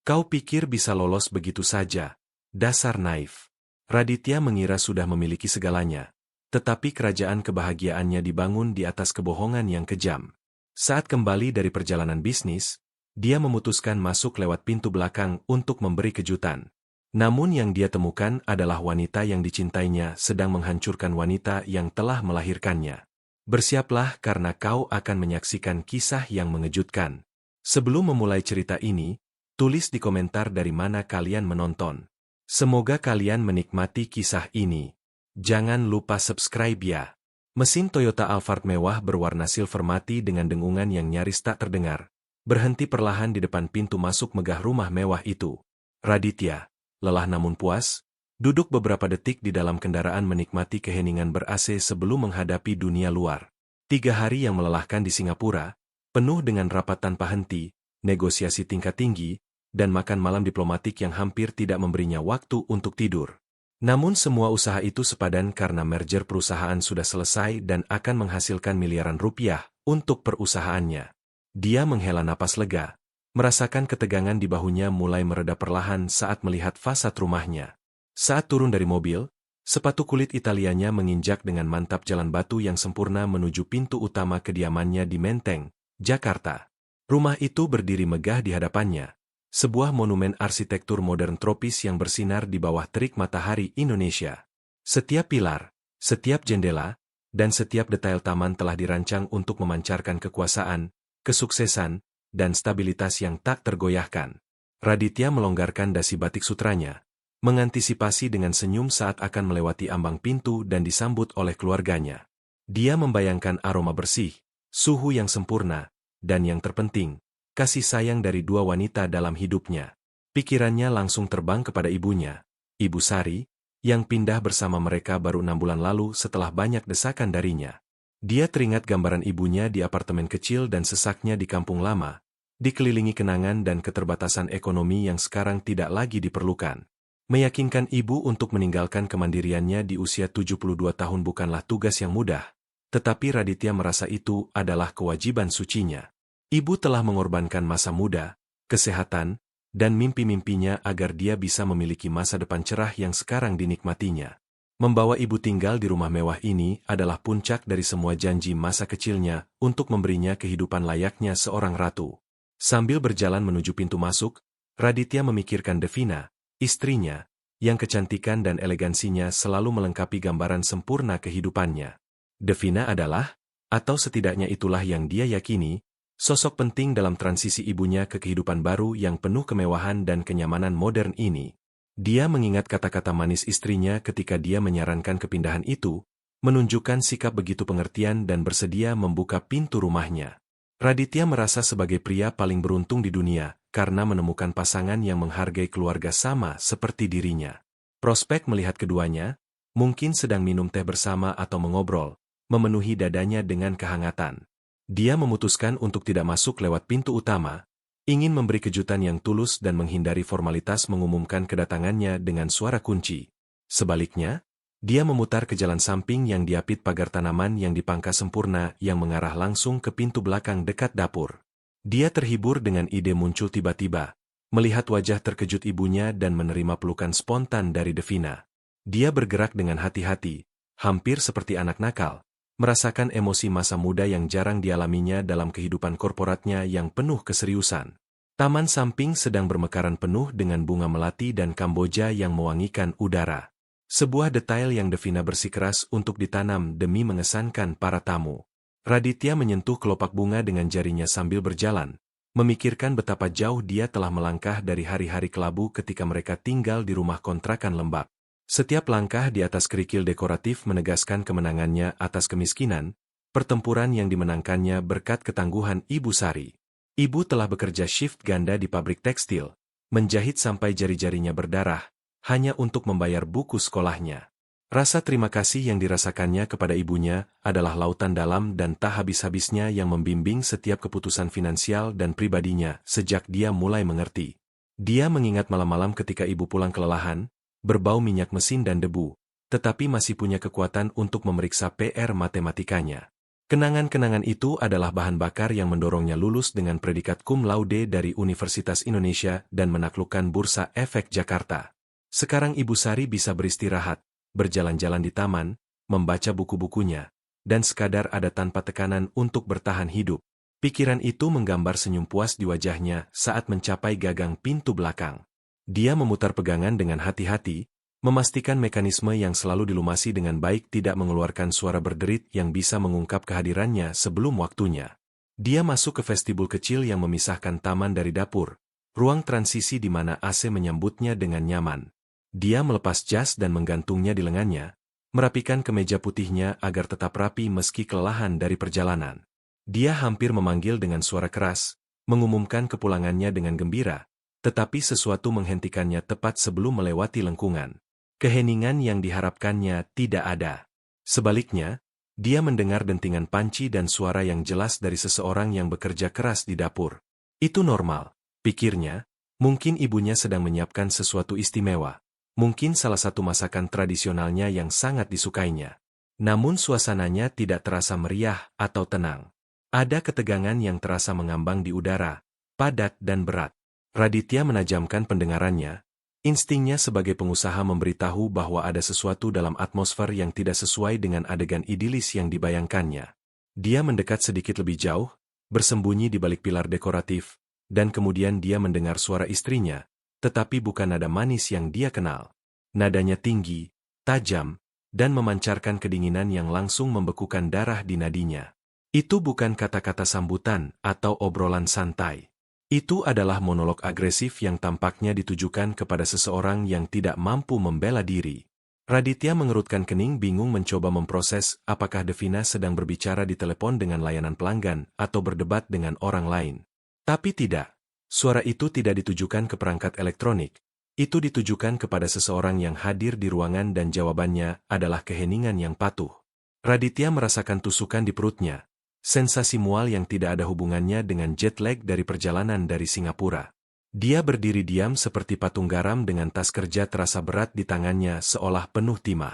Kau pikir bisa lolos begitu saja? Dasar naif. Raditya mengira sudah memiliki segalanya. Tetapi kerajaan kebahagiaannya dibangun di atas kebohongan yang kejam. Saat kembali dari perjalanan bisnis, dia memutuskan masuk lewat pintu belakang untuk memberi kejutan. Namun yang dia temukan adalah wanita yang dicintainya sedang menghancurkan wanita yang telah melahirkannya. Bersiaplah karena kau akan menyaksikan kisah yang mengejutkan. Sebelum memulai cerita ini, tulis di komentar dari mana kalian menonton. Semoga kalian menikmati kisah ini. Jangan lupa subscribe ya. Mesin Toyota Alphard mewah berwarna silver mati dengan dengungan yang nyaris tak terdengar. Berhenti perlahan di depan pintu masuk megah rumah mewah itu. Raditya, lelah namun puas, duduk beberapa detik di dalam kendaraan menikmati keheningan ber-AC sebelum menghadapi dunia luar. 3 hari yang melelahkan di Singapura, penuh dengan rapat tanpa henti, negosiasi tingkat tinggi, dan makan malam diplomatik yang hampir tidak memberinya waktu untuk tidur. Namun semua usaha itu sepadan karena merger perusahaan sudah selesai dan akan menghasilkan miliaran rupiah untuk perusahaannya. Dia menghela napas lega, merasakan ketegangan di bahunya mulai mereda perlahan saat melihat fasad rumahnya. Saat turun dari mobil, sepatu kulit Italianya menginjak dengan mantap jalan batu yang sempurna menuju pintu utama kediamannya di Menteng, Jakarta. Rumah itu berdiri megah di hadapannya. Sebuah monumen arsitektur modern tropis yang bersinar di bawah terik matahari Indonesia. Setiap pilar, setiap jendela, dan setiap detail taman telah dirancang untuk memancarkan kekuasaan, kesuksesan, dan stabilitas yang tak tergoyahkan. Raditya melonggarkan dasi batik sutranya, mengantisipasi dengan senyum saat akan melewati ambang pintu dan disambut oleh keluarganya. Dia membayangkan aroma bersih, suhu yang sempurna, dan yang terpenting, kasih sayang dari 2 wanita dalam hidupnya. Pikirannya langsung terbang kepada ibunya, Ibu Sari, yang pindah bersama mereka baru 6 bulan lalu setelah banyak desakan darinya. Dia teringat gambaran ibunya di apartemen kecil dan sesaknya di kampung lama, dikelilingi kenangan dan keterbatasan ekonomi yang sekarang tidak lagi diperlukan. Meyakinkan ibu untuk meninggalkan kemandiriannya di usia 72 tahun bukanlah tugas yang mudah, tetapi Raditya merasa itu adalah kewajiban sucinya. Ibu telah mengorbankan masa muda, kesehatan, dan mimpi-mimpinya agar dia bisa memiliki masa depan cerah yang sekarang dinikmatinya. Membawa ibu tinggal di rumah mewah ini adalah puncak dari semua janji masa kecilnya untuk memberinya kehidupan layaknya seorang ratu. Sambil berjalan menuju pintu masuk, Raditya memikirkan Devina, istrinya, yang kecantikan dan elegansinya selalu melengkapi gambaran sempurna kehidupannya. Devina adalah, atau setidaknya itulah yang dia yakini, sosok penting dalam transisi ibunya ke kehidupan baru yang penuh kemewahan dan kenyamanan modern ini. Dia mengingat kata-kata manis istrinya ketika dia menyarankan kepindahan itu, menunjukkan sikap begitu pengertian dan bersedia membuka pintu rumahnya. Raditya merasa sebagai pria paling beruntung di dunia, karena menemukan pasangan yang menghargai keluarga sama seperti dirinya. Prospek melihat keduanya, mungkin sedang minum teh bersama atau mengobrol, memenuhi dadanya dengan kehangatan. Dia memutuskan untuk tidak masuk lewat pintu utama, ingin memberi kejutan yang tulus dan menghindari formalitas mengumumkan kedatangannya dengan suara kunci. Sebaliknya, dia memutar ke jalan samping yang diapit pagar tanaman yang dipangkas sempurna yang mengarah langsung ke pintu belakang dekat dapur. Dia terhibur dengan ide muncul tiba-tiba, melihat wajah terkejut ibunya dan menerima pelukan spontan dari Devina. Dia bergerak dengan hati-hati, hampir seperti anak nakal, merasakan emosi masa muda yang jarang dialaminya dalam kehidupan korporatnya yang penuh keseriusan. Taman samping sedang bermekaran penuh dengan bunga melati dan kamboja yang mewangikan udara. Sebuah detail yang Devina bersikeras untuk ditanam demi mengesankan para tamu. Raditya menyentuh kelopak bunga dengan jarinya sambil berjalan, memikirkan betapa jauh dia telah melangkah dari hari-hari kelabu ketika mereka tinggal di rumah kontrakan lembab. Setiap langkah di atas kerikil dekoratif menegaskan kemenangannya atas kemiskinan, pertempuran yang dimenangkannya berkat ketangguhan Ibu Sari. Ibu telah bekerja shift ganda di pabrik tekstil, menjahit sampai jari-jarinya berdarah, hanya untuk membayar buku sekolahnya. Rasa terima kasih yang dirasakannya kepada ibunya adalah lautan dalam dan tak habis-habisnya yang membimbing setiap keputusan finansial dan pribadinya sejak dia mulai mengerti. Dia mengingat malam-malam ketika ibu pulang kelelahan, berbau minyak mesin dan debu, tetapi masih punya kekuatan untuk memeriksa PR matematikanya. Kenangan-kenangan itu adalah bahan bakar yang mendorongnya lulus dengan predikat cum laude dari Universitas Indonesia dan menaklukkan Bursa Efek Jakarta. Sekarang Ibu Sari bisa beristirahat, berjalan-jalan di taman, membaca buku-bukunya, dan sekadar ada tanpa tekanan untuk bertahan hidup. Pikiran itu menggambar senyum puas di wajahnya saat mencapai gagang pintu belakang. Dia memutar pegangan dengan hati-hati, memastikan mekanisme yang selalu dilumasi dengan baik tidak mengeluarkan suara berderit yang bisa mengungkap kehadirannya sebelum waktunya. Dia masuk ke vestibul kecil yang memisahkan taman dari dapur, ruang transisi di mana AC menyambutnya dengan nyaman. Dia melepas jas dan menggantungnya di lengannya, merapikan kemeja putihnya agar tetap rapi meski kelelahan dari perjalanan. Dia hampir memanggil dengan suara keras, mengumumkan kepulangannya dengan gembira, tetapi sesuatu menghentikannya tepat sebelum melewati lengkungan. Keheningan yang diharapkannya tidak ada. Sebaliknya, dia mendengar dentingan panci dan suara yang jelas dari seseorang yang bekerja keras di dapur. Itu normal, pikirnya, mungkin ibunya sedang menyiapkan sesuatu istimewa. Mungkin salah satu masakan tradisionalnya yang sangat disukainya. Namun suasananya tidak terasa meriah atau tenang. Ada ketegangan yang terasa mengambang di udara, padat dan berat. Raditya menajamkan pendengarannya. Instingnya sebagai pengusaha memberitahu bahwa ada sesuatu dalam atmosfer yang tidak sesuai dengan adegan idilis yang dibayangkannya. Dia mendekat sedikit lebih jauh, bersembunyi di balik pilar dekoratif, dan kemudian dia mendengar suara istrinya, tetapi bukan nada manis yang dia kenal. Nadanya tinggi, tajam, dan memancarkan kedinginan yang langsung membekukan darah di nadinya. Itu bukan kata-kata sambutan atau obrolan santai. Itu adalah monolog agresif yang tampaknya ditujukan kepada seseorang yang tidak mampu membela diri. Raditya mengerutkan kening bingung mencoba memproses apakah Devina sedang berbicara di telepon dengan layanan pelanggan atau berdebat dengan orang lain. Tapi tidak. Suara itu tidak ditujukan ke perangkat elektronik. Itu ditujukan kepada seseorang yang hadir di ruangan dan jawabannya adalah keheningan yang patuh. Raditya merasakan tusukan di perutnya. Sensasi mual yang tidak ada hubungannya dengan jet lag dari perjalanan dari Singapura. Dia berdiri diam seperti patung garam dengan tas kerja terasa berat di tangannya seolah penuh timah.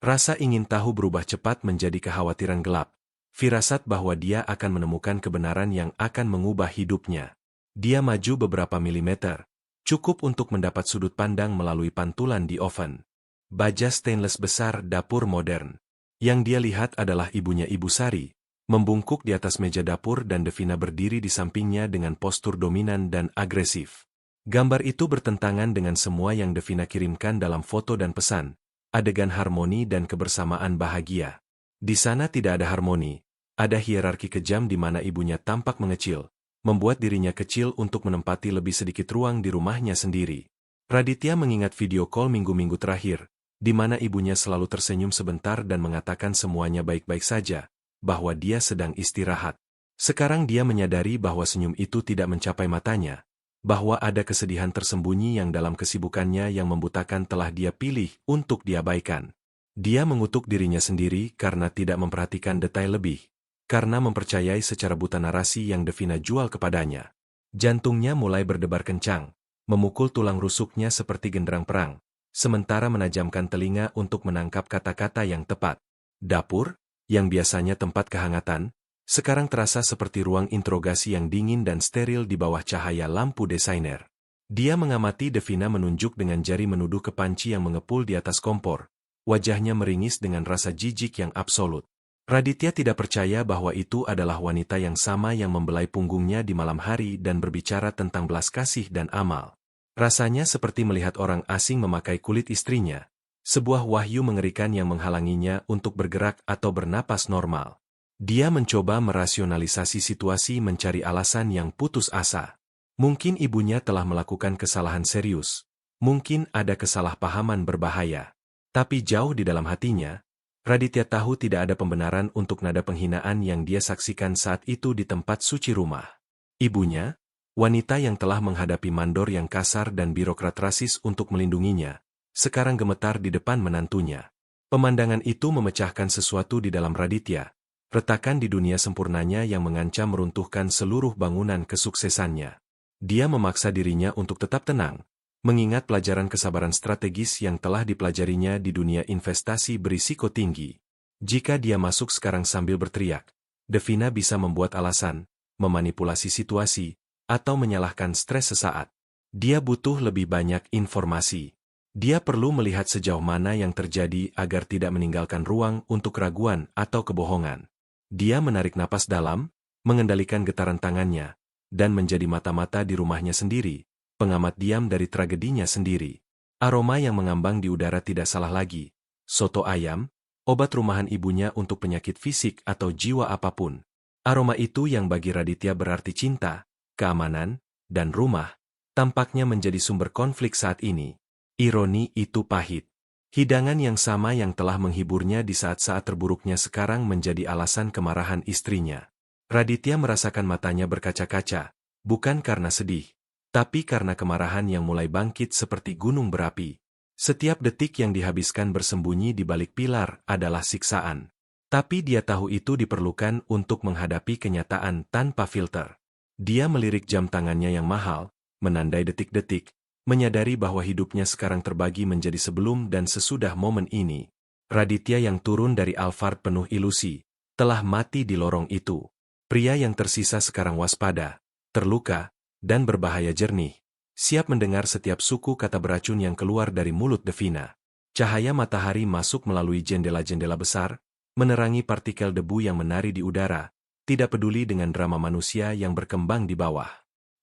Rasa ingin tahu berubah cepat menjadi kekhawatiran gelap. Firasat bahwa dia akan menemukan kebenaran yang akan mengubah hidupnya. Dia maju beberapa milimeter, cukup untuk mendapat sudut pandang melalui pantulan di oven. Baja stainless besar dapur modern. Yang dia lihat adalah ibunya Ibu Sari, membungkuk di atas meja dapur dan Devina berdiri di sampingnya dengan postur dominan dan agresif. Gambar itu bertentangan dengan semua yang Devina kirimkan dalam foto dan pesan, adegan harmoni dan kebersamaan bahagia. Di sana tidak ada harmoni, ada hierarki kejam di mana ibunya tampak mengecil, membuat dirinya kecil untuk menempati lebih sedikit ruang di rumahnya sendiri. Raditya mengingat video call minggu-minggu terakhir, di mana ibunya selalu tersenyum sebentar dan mengatakan semuanya baik-baik saja, bahwa dia sedang istirahat. Sekarang dia menyadari bahwa senyum itu tidak mencapai matanya, bahwa ada kesedihan tersembunyi yang dalam kesibukannya yang membutakan telah dia pilih untuk diabaikan. Dia mengutuk dirinya sendiri karena tidak memperhatikan detail lebih, karena mempercayai secara buta narasi yang Devina jual kepadanya. Jantungnya mulai berdebar kencang, memukul tulang rusuknya seperti genderang perang, sementara menajamkan telinga untuk menangkap kata-kata yang tepat. Dapur, yang biasanya tempat kehangatan, sekarang terasa seperti ruang interogasi yang dingin dan steril di bawah cahaya lampu desainer. Dia mengamati Devina menunjuk dengan jari menuduh ke panci yang mengepul di atas kompor. Wajahnya meringis dengan rasa jijik yang absolut. Raditya tidak percaya bahwa itu adalah wanita yang sama yang membelai punggungnya di malam hari dan berbicara tentang belas kasih dan amal. Rasanya seperti melihat orang asing memakai kulit istrinya. Sebuah wahyu mengerikan yang menghalanginya untuk bergerak atau bernapas normal. Dia mencoba merasionalisasi situasi mencari alasan yang putus asa. Mungkin ibunya telah melakukan kesalahan serius. Mungkin ada kesalahpahaman berbahaya. Tapi jauh di dalam hatinya, Raditya tahu tidak ada pembenaran untuk nada penghinaan yang dia saksikan saat itu di tempat suci rumah. Ibunya, wanita yang telah menghadapi mandor yang kasar dan birokrat rasis untuk melindunginya, sekarang gemetar di depan menantunya. Pemandangan itu memecahkan sesuatu di dalam Raditya, retakan di dunia sempurnanya yang mengancam meruntuhkan seluruh bangunan kesuksesannya. Dia memaksa dirinya untuk tetap tenang, mengingat pelajaran kesabaran strategis yang telah dipelajarinya di dunia investasi berisiko tinggi. Jika dia masuk sekarang sambil berteriak, Devina bisa membuat alasan, memanipulasi situasi, atau menyalahkan stres sesaat. Dia butuh lebih banyak informasi. Dia perlu melihat sejauh mana yang terjadi agar tidak meninggalkan ruang untuk keraguan atau kebohongan. Dia menarik napas dalam, mengendalikan getaran tangannya, dan menjadi mata-mata di rumahnya sendiri, pengamat diam dari tragedinya sendiri. Aroma yang mengambang di udara tidak salah lagi. Soto ayam, obat rumahan ibunya untuk penyakit fisik atau jiwa apapun. Aroma itu yang bagi Raditya berarti cinta, keamanan, dan rumah, tampaknya menjadi sumber konflik saat ini. Ironi itu pahit. Hidangan yang sama yang telah menghiburnya di saat-saat terburuknya sekarang menjadi alasan kemarahan istrinya. Raditya merasakan matanya berkaca-kaca, bukan karena sedih, tapi karena kemarahan yang mulai bangkit seperti gunung berapi. Setiap detik yang dihabiskan bersembunyi di balik pilar adalah siksaan. Tapi dia tahu itu diperlukan untuk menghadapi kenyataan tanpa filter. Dia melirik jam tangannya yang mahal, menandai detik-detik, menyadari bahwa hidupnya sekarang terbagi menjadi sebelum dan sesudah momen ini. Raditya yang turun dari Alphard penuh ilusi, telah mati di lorong itu. Pria yang tersisa sekarang waspada, terluka, dan berbahaya jernih. Siap mendengar setiap suku kata beracun yang keluar dari mulut Devina. Cahaya matahari masuk melalui jendela-jendela besar, menerangi partikel debu yang menari di udara, tidak peduli dengan drama manusia yang berkembang di bawah.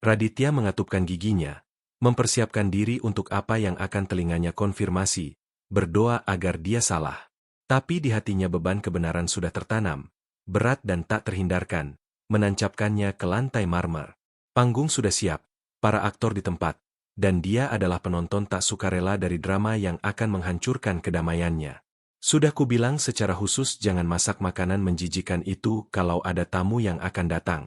Raditya mengatupkan giginya, mempersiapkan diri untuk apa yang akan telinganya konfirmasi, berdoa agar dia salah. Tapi di hatinya beban kebenaran sudah tertanam, berat dan tak terhindarkan, menancapkannya ke lantai marmer. Panggung sudah siap. Para aktor di tempat, dan dia adalah penonton tak sukarela dari drama yang akan menghancurkan kedamaiannya. Sudah kubilang secara khusus jangan masak makanan menjijikan itu kalau ada tamu yang akan datang.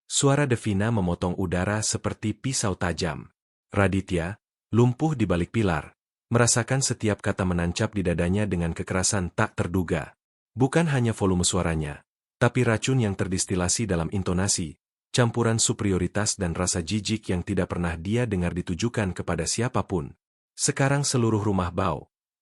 Suara Devina memotong udara seperti pisau tajam. Raditya, lumpuh di balik pilar, merasakan setiap kata menancap di dadanya dengan kekerasan tak terduga. Bukan hanya volume suaranya, tapi racun yang terdistilasi dalam intonasi, campuran superioritas dan rasa jijik yang tidak pernah dia dengar ditujukan kepada siapapun. Sekarang seluruh rumah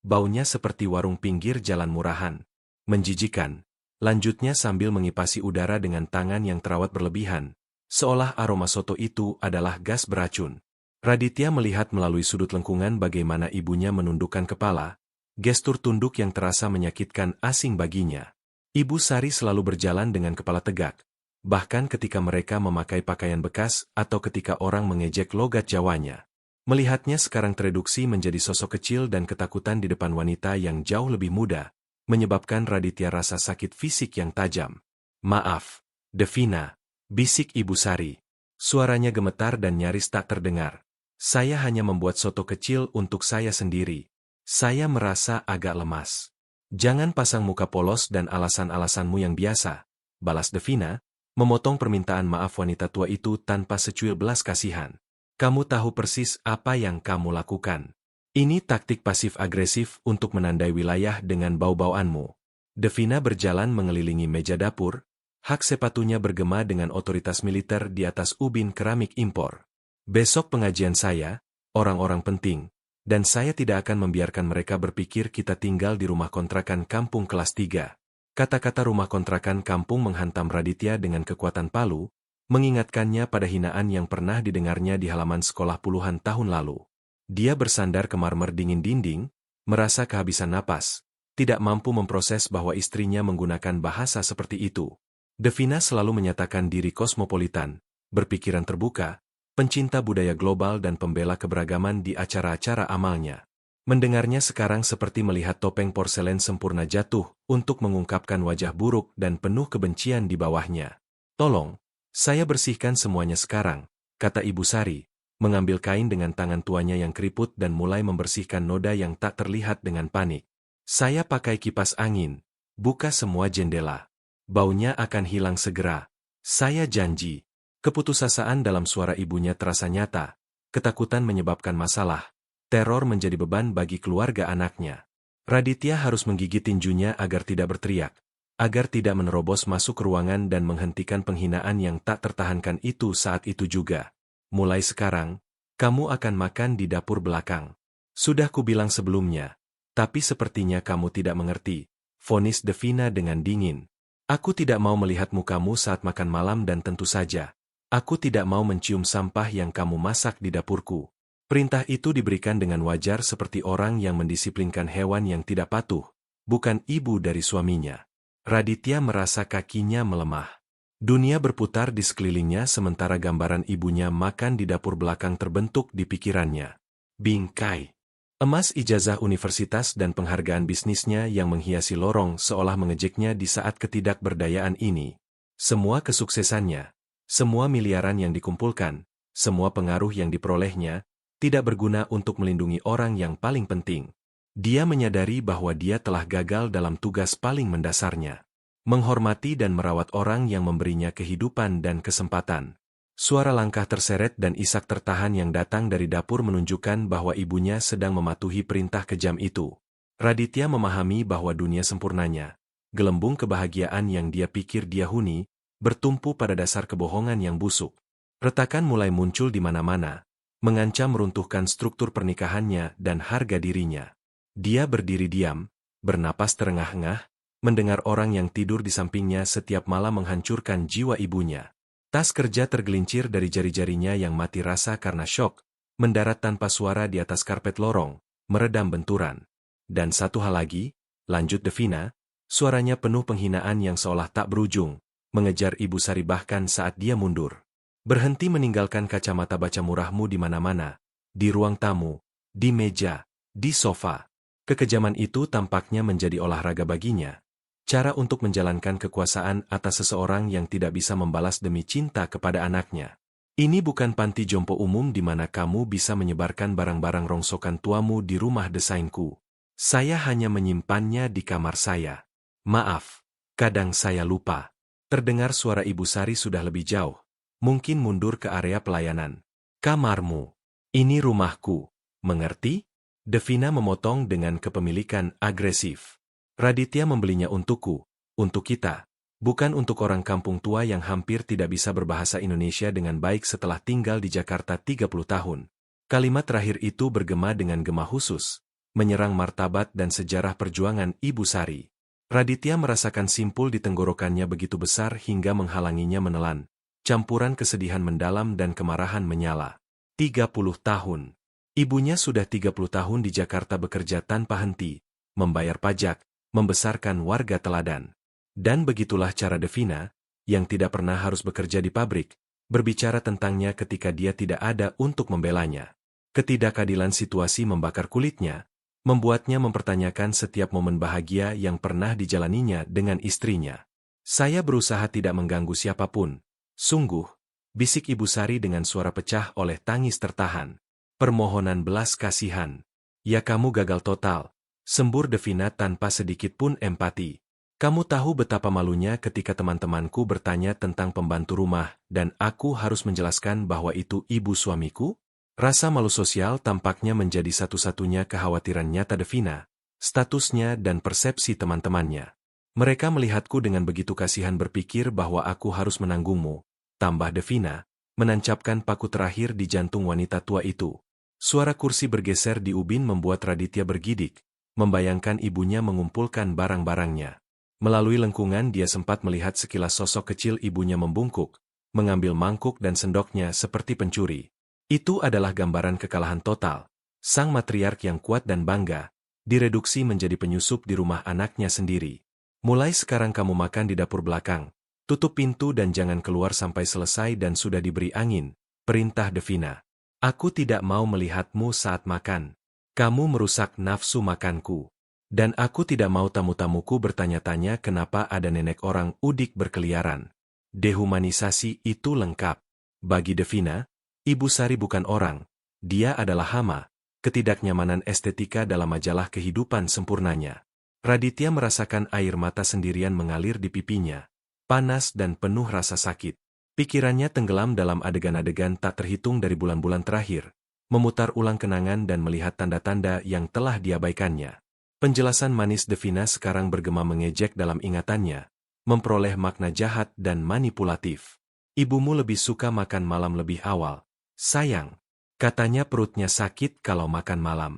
baunya seperti warung pinggir jalan murahan. Menjijikan, lanjutnya sambil mengipasi udara dengan tangan yang terawat berlebihan, seolah aroma soto itu adalah gas beracun. Raditya melihat melalui sudut lengkungan bagaimana ibunya menundukkan kepala, gestur tunduk yang terasa menyakitkan asing baginya. Ibu Sari selalu berjalan dengan kepala tegak, bahkan ketika mereka memakai pakaian bekas atau ketika orang mengejek logat Jawanya. Melihatnya sekarang tereduksi menjadi sosok kecil dan ketakutan di depan wanita yang jauh lebih muda, menyebabkan Raditya rasa sakit fisik yang tajam. "Maaf, Devina," bisik Ibu Sari. Suaranya gemetar dan nyaris tak terdengar. "Saya hanya membuat soto kecil untuk saya sendiri. Saya merasa agak lemas." "Jangan pasang muka polos dan alasan-alasanmu yang biasa," balas Devina, memotong permintaan maaf wanita tua itu tanpa secuil belas kasihan. "Kamu tahu persis apa yang kamu lakukan. Ini taktik pasif-agresif untuk menandai wilayah dengan bau-bauanmu." Devina berjalan mengelilingi meja dapur, hak sepatunya bergema dengan otoritas militer di atas ubin keramik impor. "Besok pengajian saya, orang-orang penting, dan saya tidak akan membiarkan mereka berpikir kita tinggal di rumah kontrakan kampung kelas 3. Kata-kata rumah kontrakan kampung menghantam Raditya dengan kekuatan palu, mengingatkannya pada hinaan yang pernah didengarnya di halaman sekolah puluhan tahun lalu. Dia bersandar ke marmer dingin dinding, merasa kehabisan napas, tidak mampu memproses bahwa istrinya menggunakan bahasa seperti itu. Devina selalu menyatakan diri kosmopolitan, berpikiran terbuka, pencinta budaya global dan pembela keberagaman di acara-acara amalnya. Mendengarnya sekarang seperti melihat topeng porselen sempurna jatuh untuk mengungkapkan wajah buruk dan penuh kebencian di bawahnya. "Tolong, saya bersihkan semuanya sekarang," kata Ibu Sari, mengambil kain dengan tangan tuanya yang keriput dan mulai membersihkan noda yang tak terlihat dengan panik. "Saya pakai kipas angin, buka semua jendela. Baunya akan hilang segera. Saya janji." Keputusasaan dalam suara ibunya terasa nyata, ketakutan menyebabkan masalah. Teror menjadi beban bagi keluarga anaknya. Raditya harus menggigit tinjunya agar tidak berteriak, agar tidak menerobos masuk ke ruangan dan menghentikan penghinaan yang tak tertahankan itu saat itu juga. "Mulai sekarang, kamu akan makan di dapur belakang. Sudah kubilang sebelumnya, tapi sepertinya kamu tidak mengerti," vonis Devina dengan dingin. Aku tidak mau melihat mukamu saat makan malam dan tentu saja, aku tidak mau mencium sampah yang kamu masak di dapurku. Perintah itu diberikan dengan wajar seperti orang yang mendisiplinkan hewan yang tidak patuh, bukan ibu dari suaminya. Raditya merasa kakinya melemah. Dunia berputar di sekelilingnya sementara gambaran ibunya makan di dapur belakang terbentuk di pikirannya. Bingkai. Emas ijazah universitas dan penghargaan bisnisnya yang menghiasi lorong seolah mengejeknya di saat ketidakberdayaan ini. Semua kesuksesannya, semua miliaran yang dikumpulkan, semua pengaruh yang diperolehnya, tidak berguna untuk melindungi orang yang paling penting. Dia menyadari bahwa dia telah gagal dalam tugas paling mendasarnya. Menghormati dan merawat orang yang memberinya kehidupan dan kesempatan. Suara langkah terseret dan isak tertahan yang datang dari dapur menunjukkan bahwa ibunya sedang mematuhi perintah kejam itu. Raditya memahami bahwa dunia sempurnanya, gelembung kebahagiaan yang dia pikir dia huni, bertumpu pada dasar kebohongan yang busuk. Retakan mulai muncul di mana-mana, mengancam meruntuhkan struktur pernikahannya dan harga dirinya. Dia berdiri diam, bernapas terengah-engah, mendengar orang yang tidur di sampingnya setiap malam menghancurkan jiwa ibunya. Tas kerja tergelincir dari jari-jarinya yang mati rasa karena syok, mendarat tanpa suara di atas karpet lorong, meredam benturan. Dan satu hal lagi, lanjut Devina, suaranya penuh penghinaan yang seolah tak berujung, mengejar Ibu Sari bahkan saat dia mundur. Berhenti meninggalkan kacamata baca murahmu di mana-mana, di ruang tamu, di meja, di sofa. Kekejaman itu tampaknya menjadi olahraga baginya. Cara untuk menjalankan kekuasaan atas seseorang yang tidak bisa membalas demi cinta kepada anaknya. Ini bukan panti jompo umum di mana kamu bisa menyebarkan barang-barang rongsokan tuamu di rumah desainku. Saya hanya menyimpannya di kamar saya. Maaf, kadang saya lupa. Terdengar suara Ibu Sari sudah lebih jauh. Mungkin mundur ke area pelayanan. Kamarmu. Ini rumahku. Mengerti? Devina memotong dengan kepemilikan agresif. Raditya membelinya untukku, untuk kita, bukan untuk orang kampung tua yang hampir tidak bisa berbahasa Indonesia dengan baik setelah tinggal di Jakarta 30 tahun. Kalimat terakhir itu bergema dengan gema khusus, menyerang martabat dan sejarah perjuangan Ibu Sari. Raditya merasakan simpul di tenggorokannya begitu besar hingga menghalanginya menelan. Campuran kesedihan mendalam dan kemarahan menyala. 30 tahun. Ibunya sudah 30 tahun di Jakarta bekerja tanpa henti, membayar pajak, membesarkan warga teladan. Dan begitulah cara Devina, yang tidak pernah harus bekerja di pabrik, berbicara tentangnya ketika dia tidak ada untuk membelanya. Ketidakadilan situasi membakar kulitnya, membuatnya mempertanyakan setiap momen bahagia yang pernah dijalaninya dengan istrinya. Saya berusaha tidak mengganggu siapapun. Sungguh, bisik Ibu Sari dengan suara pecah oleh tangis tertahan. Permohonan belas kasihan. Ya kamu gagal total. Sembur Devina tanpa sedikit pun empati. Kamu tahu betapa malunya ketika teman-temanku bertanya tentang pembantu rumah dan aku harus menjelaskan bahwa itu ibu suamiku? Rasa malu sosial tampaknya menjadi satu-satunya kekhawatiran nyata Devina, statusnya dan persepsi teman-temannya. Mereka melihatku dengan begitu kasihan berpikir bahwa aku harus menanggungmu, tambah Devina, menancapkan paku terakhir di jantung wanita tua itu. Suara kursi bergeser di ubin membuat Raditya bergidik. Membayangkan ibunya mengumpulkan barang-barangnya. Melalui lengkungan dia sempat melihat sekilas sosok kecil ibunya membungkuk, mengambil mangkuk dan sendoknya seperti pencuri. Itu adalah gambaran kekalahan total. Sang matriark yang kuat dan bangga, direduksi menjadi penyusup di rumah anaknya sendiri. Mulai sekarang kamu makan di dapur belakang, tutup pintu dan jangan keluar sampai selesai dan sudah diberi angin, perintah Devina. Aku tidak mau melihatmu saat makan. Kamu merusak nafsu makanku. Dan aku tidak mau tamu-tamuku bertanya-tanya kenapa ada nenek orang udik berkeliaran. Dehumanisasi itu lengkap. Bagi Devina, Ibu Sari bukan orang. Dia adalah hama, ketidaknyamanan estetika dalam majalah kehidupan sempurnanya. Raditya merasakan air mata sendirian mengalir di pipinya. Panas dan penuh rasa sakit. Pikirannya tenggelam dalam adegan-adegan tak terhitung dari bulan-bulan terakhir. Memutar ulang kenangan dan melihat tanda-tanda yang telah diabaikannya. Penjelasan manis Devina sekarang bergema mengejek dalam ingatannya, memperoleh makna jahat dan manipulatif. Ibumu lebih suka makan malam lebih awal. Sayang, katanya perutnya sakit kalau makan malam.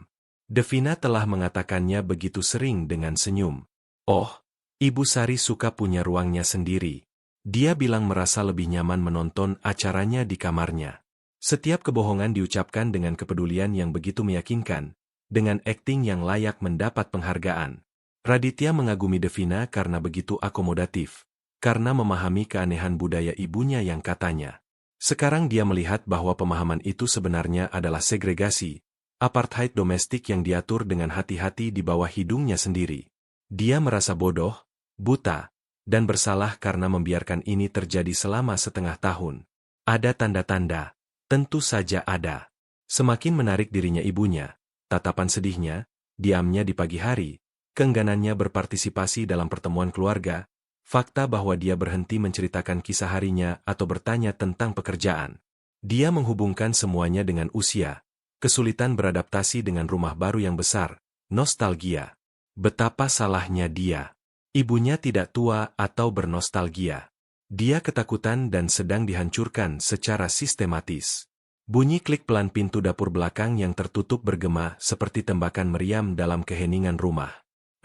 Devina telah mengatakannya begitu sering dengan senyum. Oh, Ibu Sari suka punya ruangnya sendiri. Dia bilang merasa lebih nyaman menonton acaranya di kamarnya. Setiap kebohongan diucapkan dengan kepedulian yang begitu meyakinkan, dengan akting yang layak mendapat penghargaan. Raditya mengagumi Devina karena begitu akomodatif, karena memahami keanehan budaya ibunya yang katanya. Sekarang dia melihat bahwa pemahaman itu sebenarnya adalah segregasi, apartheid domestik yang diatur dengan hati-hati di bawah hidungnya sendiri. Dia merasa bodoh, buta, dan bersalah karena membiarkan ini terjadi selama setengah tahun. Ada tanda-tanda. Tentu saja ada. Semakin menarik dirinya ibunya, tatapan sedihnya, diamnya di pagi hari, keengganannya berpartisipasi dalam pertemuan keluarga, fakta bahwa dia berhenti menceritakan kisah harinya atau bertanya tentang pekerjaan. Dia menghubungkan semuanya dengan usia, kesulitan beradaptasi dengan rumah baru yang besar, nostalgia. Betapa salahnya dia. Ibunya tidak tua atau bernostalgia. Dia ketakutan dan sedang dihancurkan secara sistematis. Bunyi klik pelan pintu dapur belakang yang tertutup bergema seperti tembakan meriam dalam keheningan rumah.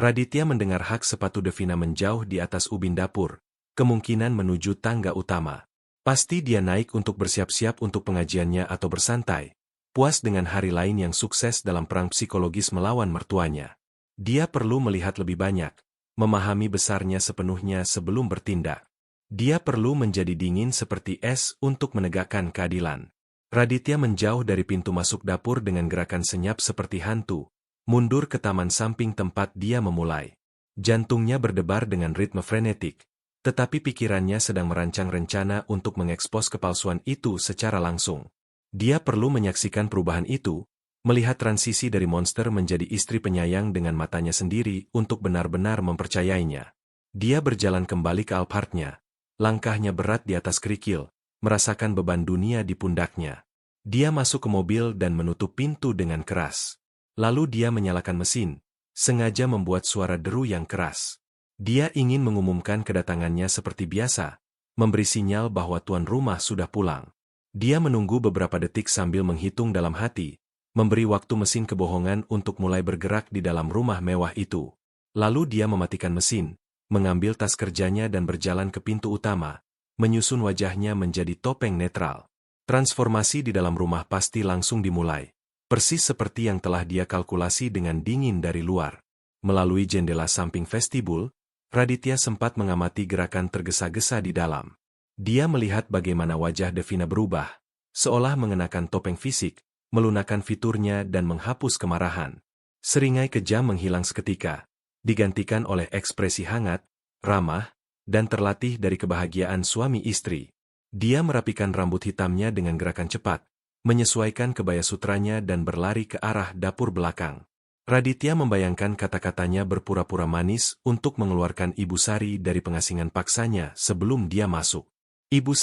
Raditya mendengar hak sepatu Devina menjauh di atas ubin dapur, kemungkinan menuju tangga utama. Pasti dia naik untuk bersiap-siap untuk pengajiannya atau bersantai, puas dengan hari lain yang sukses dalam perang psikologis melawan mertuanya. Dia perlu melihat lebih banyak, memahami besarnya sepenuhnya sebelum bertindak. Dia perlu menjadi dingin seperti es untuk menegakkan keadilan. Raditya menjauh dari pintu masuk dapur dengan gerakan senyap seperti hantu, mundur ke taman samping tempat dia memulai. Jantungnya berdebar dengan ritme frenetik, tetapi pikirannya sedang merancang rencana untuk mengekspos kepalsuan itu secara langsung. Dia perlu menyaksikan perubahan itu, melihat transisi dari monster menjadi istri penyayang dengan matanya sendiri untuk benar-benar mempercayainya. Dia berjalan kembali ke Alphardnya. Langkahnya berat di atas kerikil, merasakan beban dunia di pundaknya. Dia masuk ke mobil dan menutup pintu dengan keras. Lalu dia menyalakan mesin, sengaja membuat suara deru yang keras. Dia ingin mengumumkan kedatangannya seperti biasa, memberi sinyal bahwa tuan rumah sudah pulang. Dia menunggu beberapa detik sambil menghitung dalam hati, memberi waktu mesin kebohongan untuk mulai bergerak di dalam rumah mewah itu. Lalu dia mematikan mesin, mengambil tas kerjanya dan berjalan ke pintu utama, menyusun wajahnya menjadi topeng netral. Transformasi di dalam rumah pasti langsung dimulai, persis seperti yang telah dia kalkulasi dengan dingin dari luar. Melalui jendela samping vestibul, Raditya sempat mengamati gerakan tergesa-gesa di dalam. Dia melihat bagaimana wajah Devina berubah, seolah mengenakan topeng fisik, melunakkan fiturnya dan menghapus kemarahan. Seringai kejam menghilang seketika, digantikan oleh ekspresi hangat, ramah, dan terlatih dari kebahagiaan suami istri. Dia merapikan rambut hitamnya dengan gerakan cepat, menyesuaikan kebaya sutranya dan berlari ke arah dapur belakang. Raditya membayangkan kata-katanya berpura-pura manis untuk mengeluarkan Ibu Sari dari pengasingan paksanya sebelum dia masuk. Ibu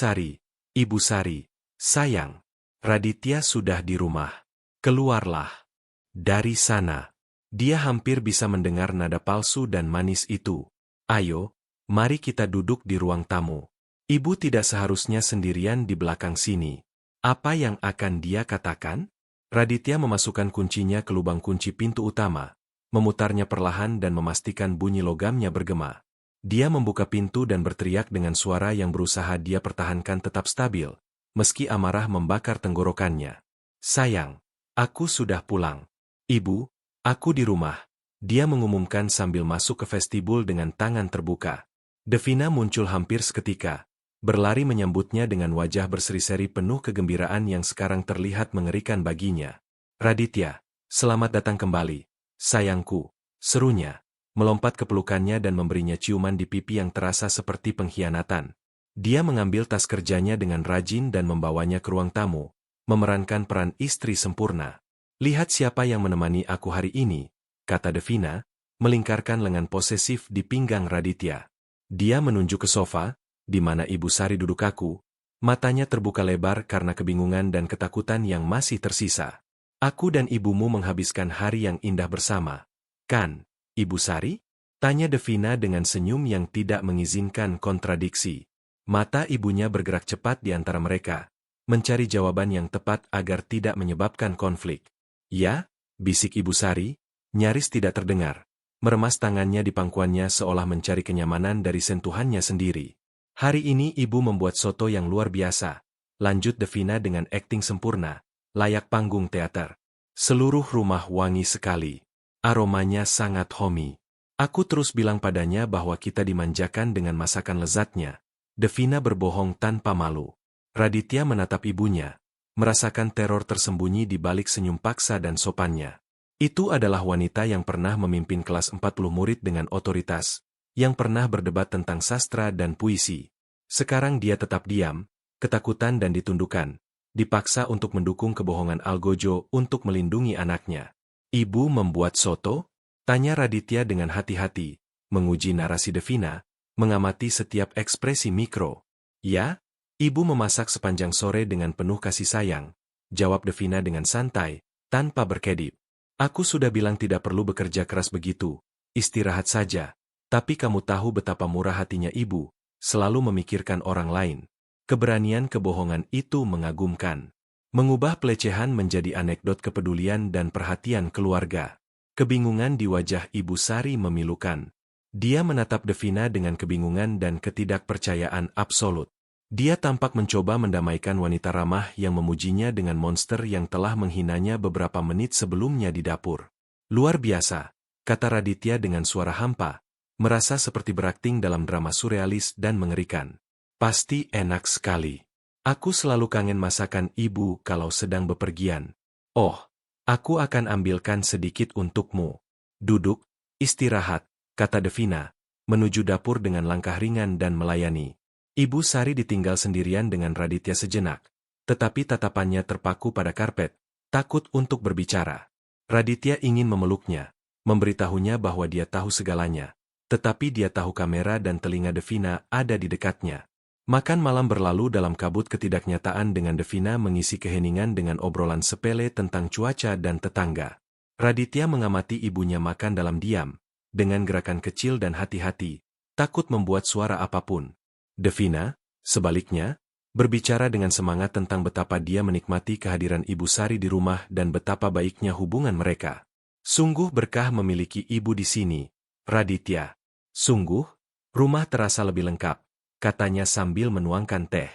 Sari, sayang, Raditya sudah di rumah. Keluarlah. Dari sana. Dia hampir bisa mendengar nada palsu dan manis itu. Ayo, mari kita duduk di ruang tamu. Ibu tidak seharusnya sendirian di belakang sini. Apa yang akan dia katakan? Raditya memasukkan kuncinya ke lubang kunci pintu utama, memutarnya perlahan dan memastikan bunyi logamnya bergema. Dia membuka pintu dan berteriak dengan suara yang berusaha dia pertahankan tetap stabil, meski amarah membakar tenggorokannya. Sayang, aku sudah pulang. Ibu, aku di rumah. Dia mengumumkan sambil masuk ke vestibul dengan tangan terbuka. Devina muncul hampir seketika, berlari menyambutnya dengan wajah berseri-seri penuh kegembiraan yang sekarang terlihat mengerikan baginya. Raditya, selamat datang kembali, sayangku, serunya, melompat ke pelukannya dan memberinya ciuman di pipi yang terasa seperti pengkhianatan. Dia mengambil tas kerjanya dengan rajin dan membawanya ke ruang tamu, memerankan peran istri sempurna. Lihat siapa yang menemani aku hari ini, kata Devina, melingkarkan lengan posesif di pinggang Raditya. Dia menunjuk ke sofa, di mana Ibu Sari duduk kaku, matanya terbuka lebar karena kebingungan dan ketakutan yang masih tersisa. Aku dan ibumu menghabiskan hari yang indah bersama, kan, Ibu Sari? Tanya Devina dengan senyum yang tidak mengizinkan kontradiksi. Mata ibunya bergerak cepat di antara mereka, mencari jawaban yang tepat agar tidak menyebabkan konflik. Ya, bisik Ibu Sari, nyaris tidak terdengar. meremas tangannya di pangkuannya seolah mencari kenyamanan dari sentuhannya sendiri. Hari ini ibu membuat soto yang luar biasa, lanjut Devina dengan akting sempurna, layak panggung teater. Seluruh rumah wangi sekali. Aromanya sangat homey. Aku terus bilang padanya bahwa kita dimanjakan dengan masakan lezatnya. Devina berbohong tanpa malu. Raditya menatap ibunya, merasakan teror tersembunyi di balik senyum paksa dan sopannya. Itu adalah wanita yang pernah memimpin kelas 40 murid dengan otoritas, yang pernah berdebat tentang sastra dan puisi. Sekarang dia tetap diam, ketakutan dan ditundukkan, dipaksa untuk mendukung kebohongan Algojo untuk melindungi anaknya. Ibu membuat soto? Tanya Raditya dengan hati-hati, menguji narasi Devina, mengamati setiap ekspresi mikro. Ya, ibu memasak sepanjang sore dengan penuh kasih sayang, jawab Devina dengan santai, tanpa berkedip. Aku sudah bilang tidak perlu bekerja keras begitu, istirahat saja. Tapi kamu tahu betapa murah hatinya ibu, selalu memikirkan orang lain. Keberanian kebohongan itu mengagumkan. Mengubah pelecehan menjadi anekdot kepedulian dan perhatian keluarga. Kebingungan di wajah Ibu Sari memilukan. Dia menatap Devina dengan kebingungan dan ketidakpercayaan absolut. Dia tampak mencoba mendamaikan wanita ramah yang memujinya dengan monster yang telah menghinanya beberapa menit sebelumnya di dapur. Luar biasa, kata Raditya dengan suara hampa, merasa seperti berakting dalam drama surrealis dan mengerikan. Pasti enak sekali. Aku selalu kangen masakan ibu kalau sedang bepergian. Oh, aku akan ambilkan sedikit untukmu. Duduk, istirahat, kata Devina, menuju dapur dengan langkah ringan dan melayani. Ibu Sari ditinggal sendirian dengan Raditya sejenak, tetapi tatapannya terpaku pada karpet, takut untuk berbicara. Raditya ingin memeluknya, memberitahunya bahwa dia tahu segalanya, tetapi dia tahu kamera dan telinga Devina ada di dekatnya. Makan malam berlalu dalam kabut ketidaknyataan dengan Devina mengisi keheningan dengan obrolan sepele tentang cuaca dan tetangga. Raditya mengamati ibunya makan dalam diam, dengan gerakan kecil dan hati-hati, takut membuat suara apapun. Devina, sebaliknya, berbicara dengan semangat tentang betapa dia menikmati kehadiran Ibu Sari di rumah dan betapa baiknya hubungan mereka. Sungguh berkah memiliki ibu di sini, Raditya. Sungguh, rumah terasa lebih lengkap, katanya sambil menuangkan teh.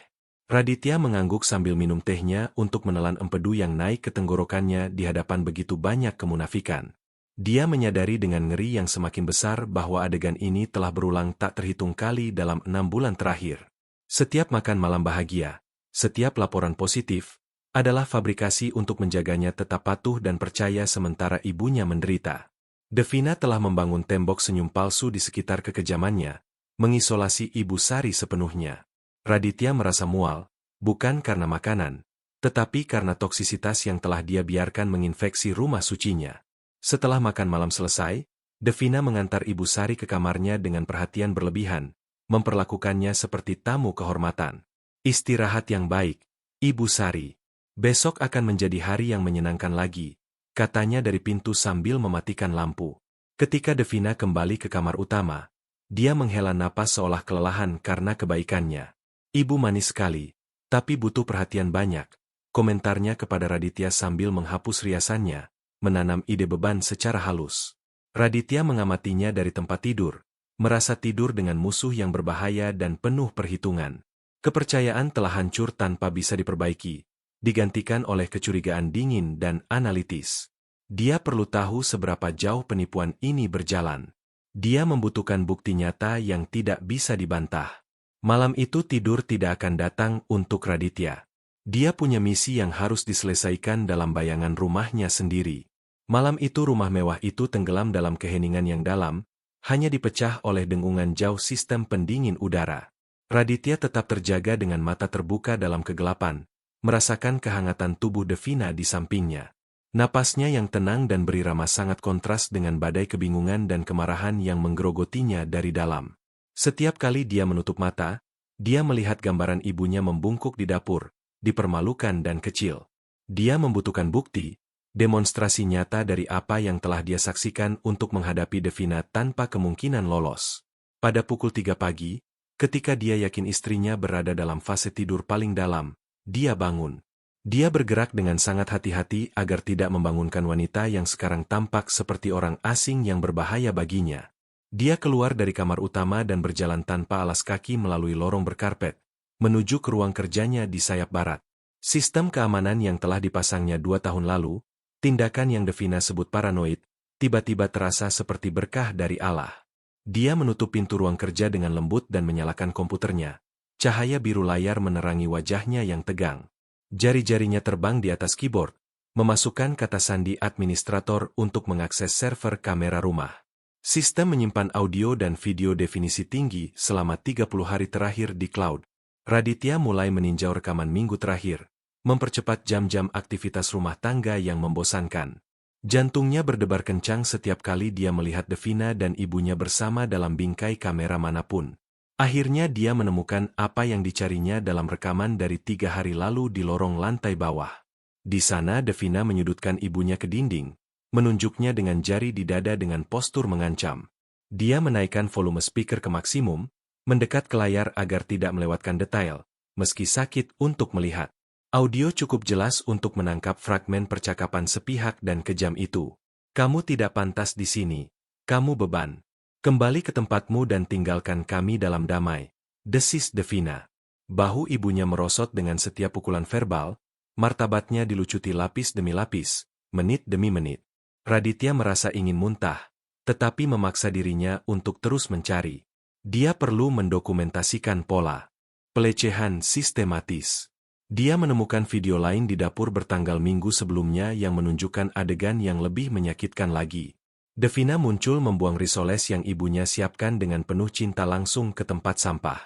Raditya mengangguk sambil minum tehnya untuk menelan empedu yang naik ke tenggorokannya di hadapan begitu banyak kemunafikan. Dia menyadari dengan ngeri yang semakin besar bahwa adegan ini telah berulang tak terhitung kali dalam 6 bulan terakhir. Setiap makan malam bahagia, setiap laporan positif, adalah fabrikasi untuk menjaganya tetap patuh dan percaya sementara ibunya menderita. Devina telah membangun tembok senyum palsu di sekitar kekejamannya, mengisolasi Ibu Sari sepenuhnya. Raditya merasa mual, bukan karena makanan, tetapi karena toksisitas yang telah dia biarkan menginfeksi rumah sucinya. Setelah makan malam selesai, Devina mengantar Ibu Sari ke kamarnya dengan perhatian berlebihan, memperlakukannya seperti tamu kehormatan. Istirahat yang baik, Ibu Sari. Besok akan menjadi hari yang menyenangkan lagi, katanya dari pintu sambil mematikan lampu. Ketika Devina kembali ke kamar utama, dia menghela napas seolah kelelahan karena kebaikannya. Ibu manis sekali, tapi butuh perhatian banyak, komentarnya kepada Raditya sambil menghapus riasannya, menanam ide beban secara halus. Raditya mengamatinya dari tempat tidur, merasa tidur dengan musuh yang berbahaya dan penuh perhitungan. Kepercayaan telah hancur tanpa bisa diperbaiki, digantikan oleh kecurigaan dingin dan analitis. Dia perlu tahu seberapa jauh penipuan ini berjalan. Dia membutuhkan bukti nyata yang tidak bisa dibantah. Malam itu tidur tidak akan datang untuk Raditya. Dia punya misi yang harus diselesaikan dalam bayangan rumahnya sendiri. Malam itu rumah mewah itu tenggelam dalam keheningan yang dalam, hanya dipecah oleh dengungan jauh sistem pendingin udara. Raditya tetap terjaga dengan mata terbuka dalam kegelapan, merasakan kehangatan tubuh Devina di sampingnya. Napasnya yang tenang dan berirama sangat kontras dengan badai kebingungan dan kemarahan yang menggerogotinya dari dalam. Setiap kali dia menutup mata, dia melihat gambaran ibunya membungkuk di dapur, dipermalukan dan kecil. Dia membutuhkan bukti, demonstrasi nyata dari apa yang telah dia saksikan untuk menghadapi Devina tanpa kemungkinan lolos. Pada pukul 3 pagi, ketika dia yakin istrinya berada dalam fase tidur paling dalam, dia bangun. Dia bergerak dengan sangat hati-hati agar tidak membangunkan wanita yang sekarang tampak seperti orang asing yang berbahaya baginya. Dia keluar dari kamar utama dan berjalan tanpa alas kaki melalui lorong berkarpet, menuju ke ruang kerjanya di sayap barat. Sistem keamanan yang telah dipasangnya 2 tahun lalu, tindakan yang Devina sebut paranoid, tiba-tiba terasa seperti berkah dari Allah. Dia menutup pintu ruang kerja dengan lembut dan menyalakan komputernya. Cahaya biru layar menerangi wajahnya yang tegang. Jari-jarinya terbang di atas keyboard, memasukkan kata sandi administrator untuk mengakses server kamera rumah. Sistem menyimpan audio dan video definisi tinggi selama 30 hari terakhir di cloud. Raditya mulai meninjau rekaman minggu terakhir, mempercepat jam-jam aktivitas rumah tangga yang membosankan. Jantungnya berdebar kencang setiap kali dia melihat Devina dan ibunya bersama dalam bingkai kamera manapun. Akhirnya dia menemukan apa yang dicarinya dalam rekaman dari 3 hari lalu di lorong lantai bawah. Di sana Devina menyudutkan ibunya ke dinding, menunjuknya dengan jari di dada dengan postur mengancam. Dia menaikkan volume speaker ke maksimum, mendekat ke layar agar tidak melewatkan detail, meski sakit untuk melihat. Audio cukup jelas untuk menangkap fragmen percakapan sepihak dan kejam itu. "Kamu tidak pantas di sini. Kamu beban. Kembali ke tempatmu dan tinggalkan kami dalam damai," desis Devina. Bahu ibunya merosot dengan setiap pukulan verbal, martabatnya dilucuti lapis demi lapis, menit demi menit. Raditya merasa ingin muntah, tetapi memaksa dirinya untuk terus mencari. Dia perlu mendokumentasikan pola pelecehan sistematis. Dia menemukan video lain di dapur bertanggal minggu sebelumnya yang menunjukkan adegan yang lebih menyakitkan lagi. Devina muncul membuang risoles yang ibunya siapkan dengan penuh cinta langsung ke tempat sampah.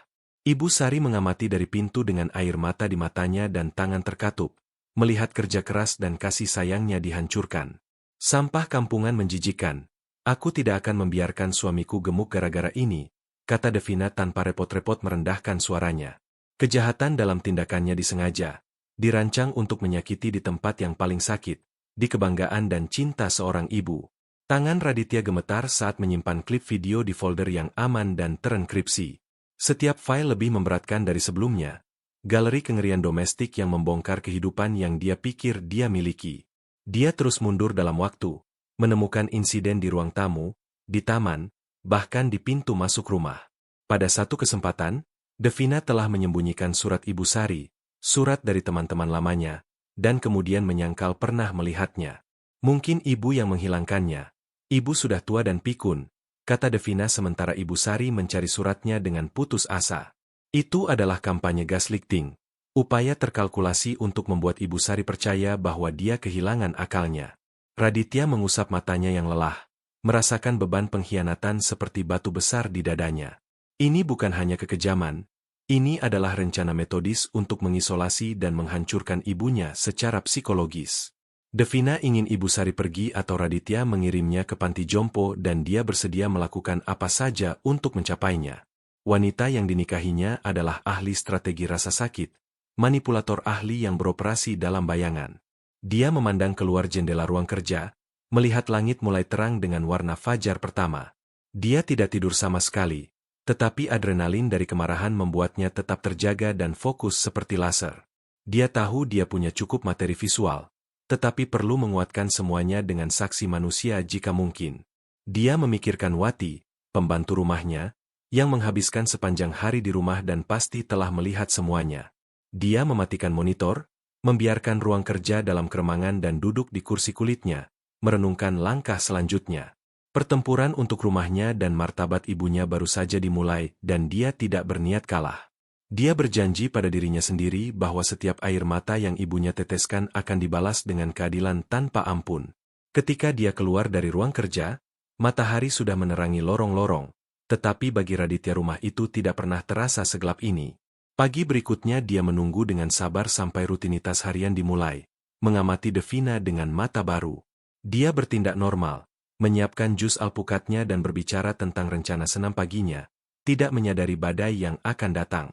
Ibu Sari mengamati dari pintu dengan air mata di matanya dan tangan terkatup, melihat kerja keras dan kasih sayangnya dihancurkan. "Sampah kampungan menjijikan. Aku tidak akan membiarkan suamiku gemuk gara-gara ini," kata Devina tanpa repot-repot merendahkan suaranya. Kejahatan dalam tindakannya disengaja, dirancang untuk menyakiti di tempat yang paling sakit, di kebanggaan dan cinta seorang ibu. Tangan Raditya gemetar saat menyimpan klip video di folder yang aman dan terenkripsi. Setiap file lebih memberatkan dari sebelumnya. Galeri kengerian domestik yang membongkar kehidupan yang dia pikir dia miliki. Dia terus mundur dalam waktu, menemukan insiden di ruang tamu, di taman, bahkan di pintu masuk rumah. Pada satu kesempatan, Devina telah menyembunyikan surat Ibu Sari, surat dari teman-teman lamanya, dan kemudian menyangkal pernah melihatnya. Mungkin ibu yang menghilangkannya. "Ibu sudah tua dan pikun," kata Devina sementara Ibu Sari mencari suratnya dengan putus asa. Itu adalah kampanye gaslighting, upaya terkalkulasi untuk membuat Ibu Sari percaya bahwa dia kehilangan akalnya. Raditya mengusap matanya yang lelah, merasakan beban pengkhianatan seperti batu besar di dadanya. Ini bukan hanya kekejaman, ini adalah rencana metodis untuk mengisolasi dan menghancurkan ibunya secara psikologis. Devina ingin Ibu Sari pergi atau Raditya mengirimnya ke panti jompo dan dia bersedia melakukan apa saja untuk mencapainya. Wanita yang dinikahinya adalah ahli strategi rasa sakit, manipulator ahli yang beroperasi dalam bayangan. Dia memandang keluar jendela ruang kerja, melihat langit mulai terang dengan warna fajar pertama. Dia tidak tidur sama sekali, tetapi adrenalin dari kemarahan membuatnya tetap terjaga dan fokus seperti laser. Dia tahu dia punya cukup materi visual, tetapi perlu menguatkan semuanya dengan saksi manusia jika mungkin. Dia memikirkan Wati, pembantu rumahnya, yang menghabiskan sepanjang hari di rumah dan pasti telah melihat semuanya. Dia mematikan monitor, membiarkan ruang kerja dalam keremangan dan duduk di kursi kulitnya, merenungkan langkah selanjutnya. Pertempuran untuk rumahnya dan martabat ibunya baru saja dimulai dan dia tidak berniat kalah. Dia berjanji pada dirinya sendiri bahwa setiap air mata yang ibunya teteskan akan dibalas dengan keadilan tanpa ampun. Ketika dia keluar dari ruang kerja, matahari sudah menerangi lorong-lorong, tetapi bagi Raditya rumah itu tidak pernah terasa segelap ini. Pagi berikutnya dia menunggu dengan sabar sampai rutinitas harian dimulai, mengamati Devina dengan mata baru. Dia bertindak normal, menyiapkan jus alpukatnya dan berbicara tentang rencana senam paginya, tidak menyadari badai yang akan datang.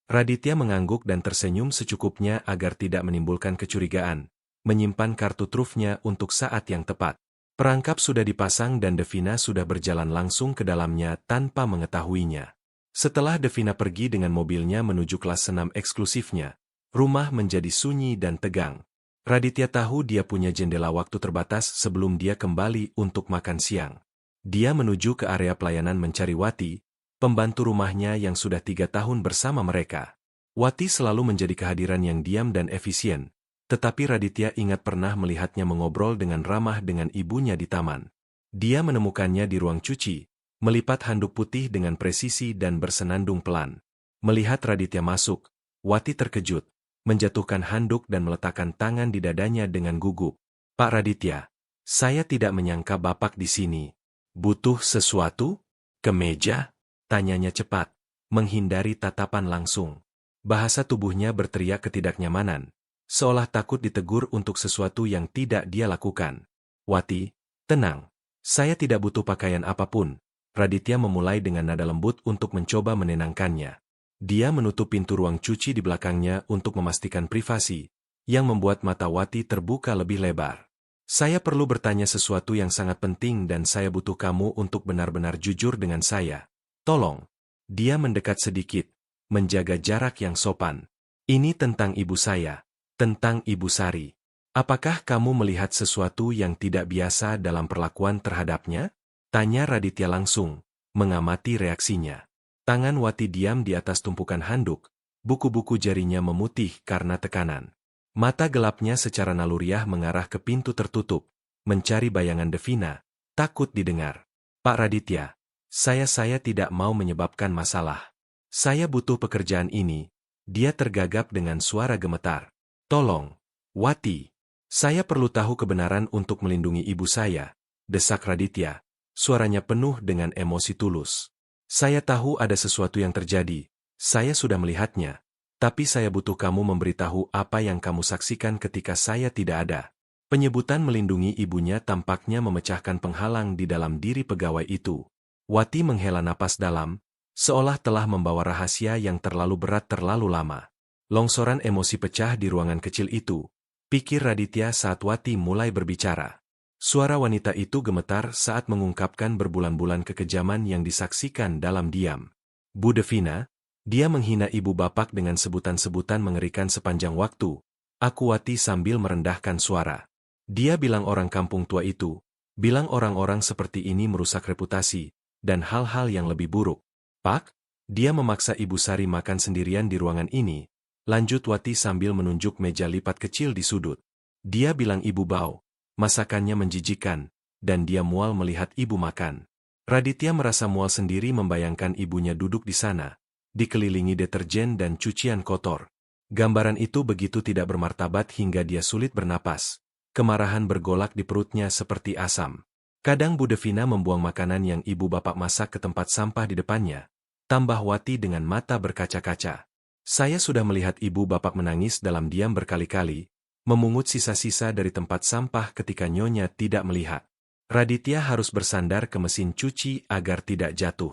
Raditya mengangguk dan tersenyum secukupnya agar tidak menimbulkan kecurigaan, menyimpan kartu trufnya untuk saat yang tepat. Perangkap sudah dipasang dan Devina sudah berjalan langsung ke dalamnya tanpa mengetahuinya. Setelah Devina pergi dengan mobilnya menuju kelas senam eksklusifnya, Rumah menjadi sunyi dan tegang. Raditya tahu dia punya jendela waktu terbatas sebelum dia kembali untuk makan siang. Dia menuju ke area pelayanan mencari Wati, pembantu rumahnya yang sudah 3 tahun bersama mereka. Wati selalu menjadi kehadiran yang diam dan efisien, tetapi Raditya ingat pernah melihatnya mengobrol dengan ramah dengan ibunya di taman. Dia menemukannya di ruang cuci, melipat handuk putih dengan presisi dan bersenandung pelan. Melihat Raditya masuk, Wati terkejut, menjatuhkan handuk dan meletakkan tangan di dadanya dengan gugup. "Pak Raditya, saya tidak menyangka Bapak di sini. Butuh sesuatu? Ke meja?" Tanyanya cepat, menghindari tatapan langsung. Bahasa tubuhnya berteriak ketidaknyamanan, seolah takut ditegur untuk sesuatu yang tidak dia lakukan. "Wati, tenang. Saya tidak butuh pakaian apapun." Raditya memulai dengan nada lembut untuk mencoba menenangkannya. Dia menutup pintu ruang cuci di belakangnya untuk memastikan privasi, yang membuat mata Wati terbuka lebih lebar. "Saya perlu bertanya sesuatu yang sangat penting dan saya butuh kamu untuk benar-benar jujur dengan saya. Tolong." Dia mendekat sedikit, menjaga jarak yang sopan. "Ini tentang ibu saya, tentang Ibu Sari. Apakah kamu melihat sesuatu yang tidak biasa dalam perlakuan terhadapnya?" Tanya Raditya langsung, mengamati reaksinya. Tangan Wati diam di atas tumpukan handuk, buku-buku jarinya memutih karena tekanan. Mata gelapnya secara naluriah mengarah ke pintu tertutup, mencari bayangan Devina, takut didengar. "Pak Raditya, saya tidak mau menyebabkan masalah. Saya butuh pekerjaan ini." Dia tergagap dengan suara gemetar. "Tolong, Wati. Saya perlu tahu kebenaran untuk melindungi ibu saya," desak Raditya. Suaranya penuh dengan emosi tulus. "Saya tahu ada sesuatu yang terjadi, saya sudah melihatnya, tapi saya butuh kamu memberitahu apa yang kamu saksikan ketika saya tidak ada." Penyebutan melindungi ibunya tampaknya memecahkan penghalang di dalam diri pegawai itu. Wati menghela napas dalam, seolah telah membawa rahasia yang terlalu berat terlalu lama. Longsoran emosi pecah di ruangan kecil itu, pikir Raditya saat Wati mulai berbicara. Suara wanita itu gemetar saat mengungkapkan berbulan-bulan kekejaman yang disaksikan dalam diam. "Bu Devina, dia menghina ibu bapak dengan sebutan-sebutan mengerikan sepanjang waktu." Aku Wati sambil merendahkan suara. "Dia bilang orang kampung tua itu, bilang orang-orang seperti ini merusak reputasi, dan hal-hal yang lebih buruk. Pak, dia memaksa Ibu Sari makan sendirian di ruangan ini," lanjut Wati sambil menunjuk meja lipat kecil di sudut. "Dia bilang ibu bau. Masakannya menjijikan, dan dia mual melihat ibu makan." Raditya merasa mual sendiri membayangkan ibunya duduk di sana, dikelilingi deterjen dan cucian kotor. Gambaran itu begitu tidak bermartabat hingga dia sulit bernapas. Kemarahan bergolak di perutnya seperti asam. Kadang Bu Devina membuang makanan yang ibu bapak masak ke tempat sampah di depannya. Tambah Wati dengan mata berkaca-kaca. "Saya sudah melihat ibu bapak menangis dalam diam berkali-kali, memungut sisa-sisa dari tempat sampah ketika Nyonya tidak melihat." Raditya harus bersandar ke mesin cuci agar tidak jatuh.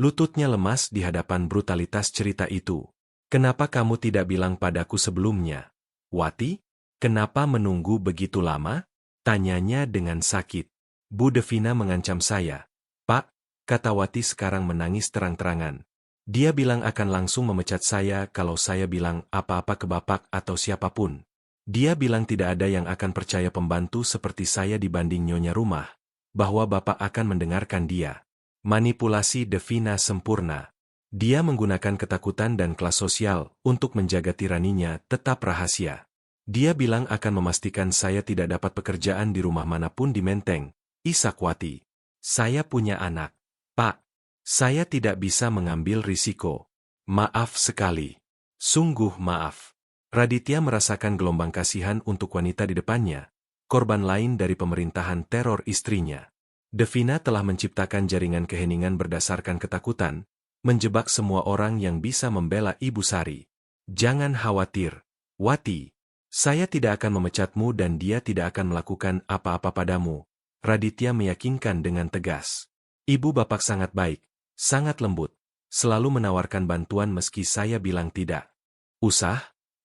Lututnya lemas di hadapan brutalitas cerita itu. "Kenapa kamu tidak bilang padaku sebelumnya, Wati? Kenapa menunggu begitu lama?" Tanyanya dengan sakit. "Bu Devina mengancam saya, Pak," kata Wati sekarang menangis terang-terangan. "Dia bilang akan langsung memecat saya kalau saya bilang apa-apa ke bapak atau siapapun. Dia bilang tidak ada yang akan percaya pembantu seperti saya dibanding nyonya rumah, bahwa bapak akan mendengarkan dia." Manipulasi Devina sempurna. Dia menggunakan ketakutan dan kelas sosial untuk menjaga tiraninya tetap rahasia. "Dia bilang akan memastikan saya tidak dapat pekerjaan di rumah manapun di Menteng," isak Wati. "Saya punya anak, Pak. Saya tidak bisa mengambil risiko. Maaf sekali. Sungguh maaf." Raditya merasakan gelombang kasihan untuk wanita di depannya, korban lain dari pemerintahan teror istrinya. Devina telah menciptakan jaringan keheningan berdasarkan ketakutan, menjebak semua orang yang bisa membela Ibu Sari. "Jangan khawatir, Wati. Saya tidak akan memecatmu dan dia tidak akan melakukan apa-apa padamu," Raditya meyakinkan dengan tegas. "Ibu bapak sangat baik, sangat lembut, selalu menawarkan bantuan meski saya bilang tidak." "Usah?"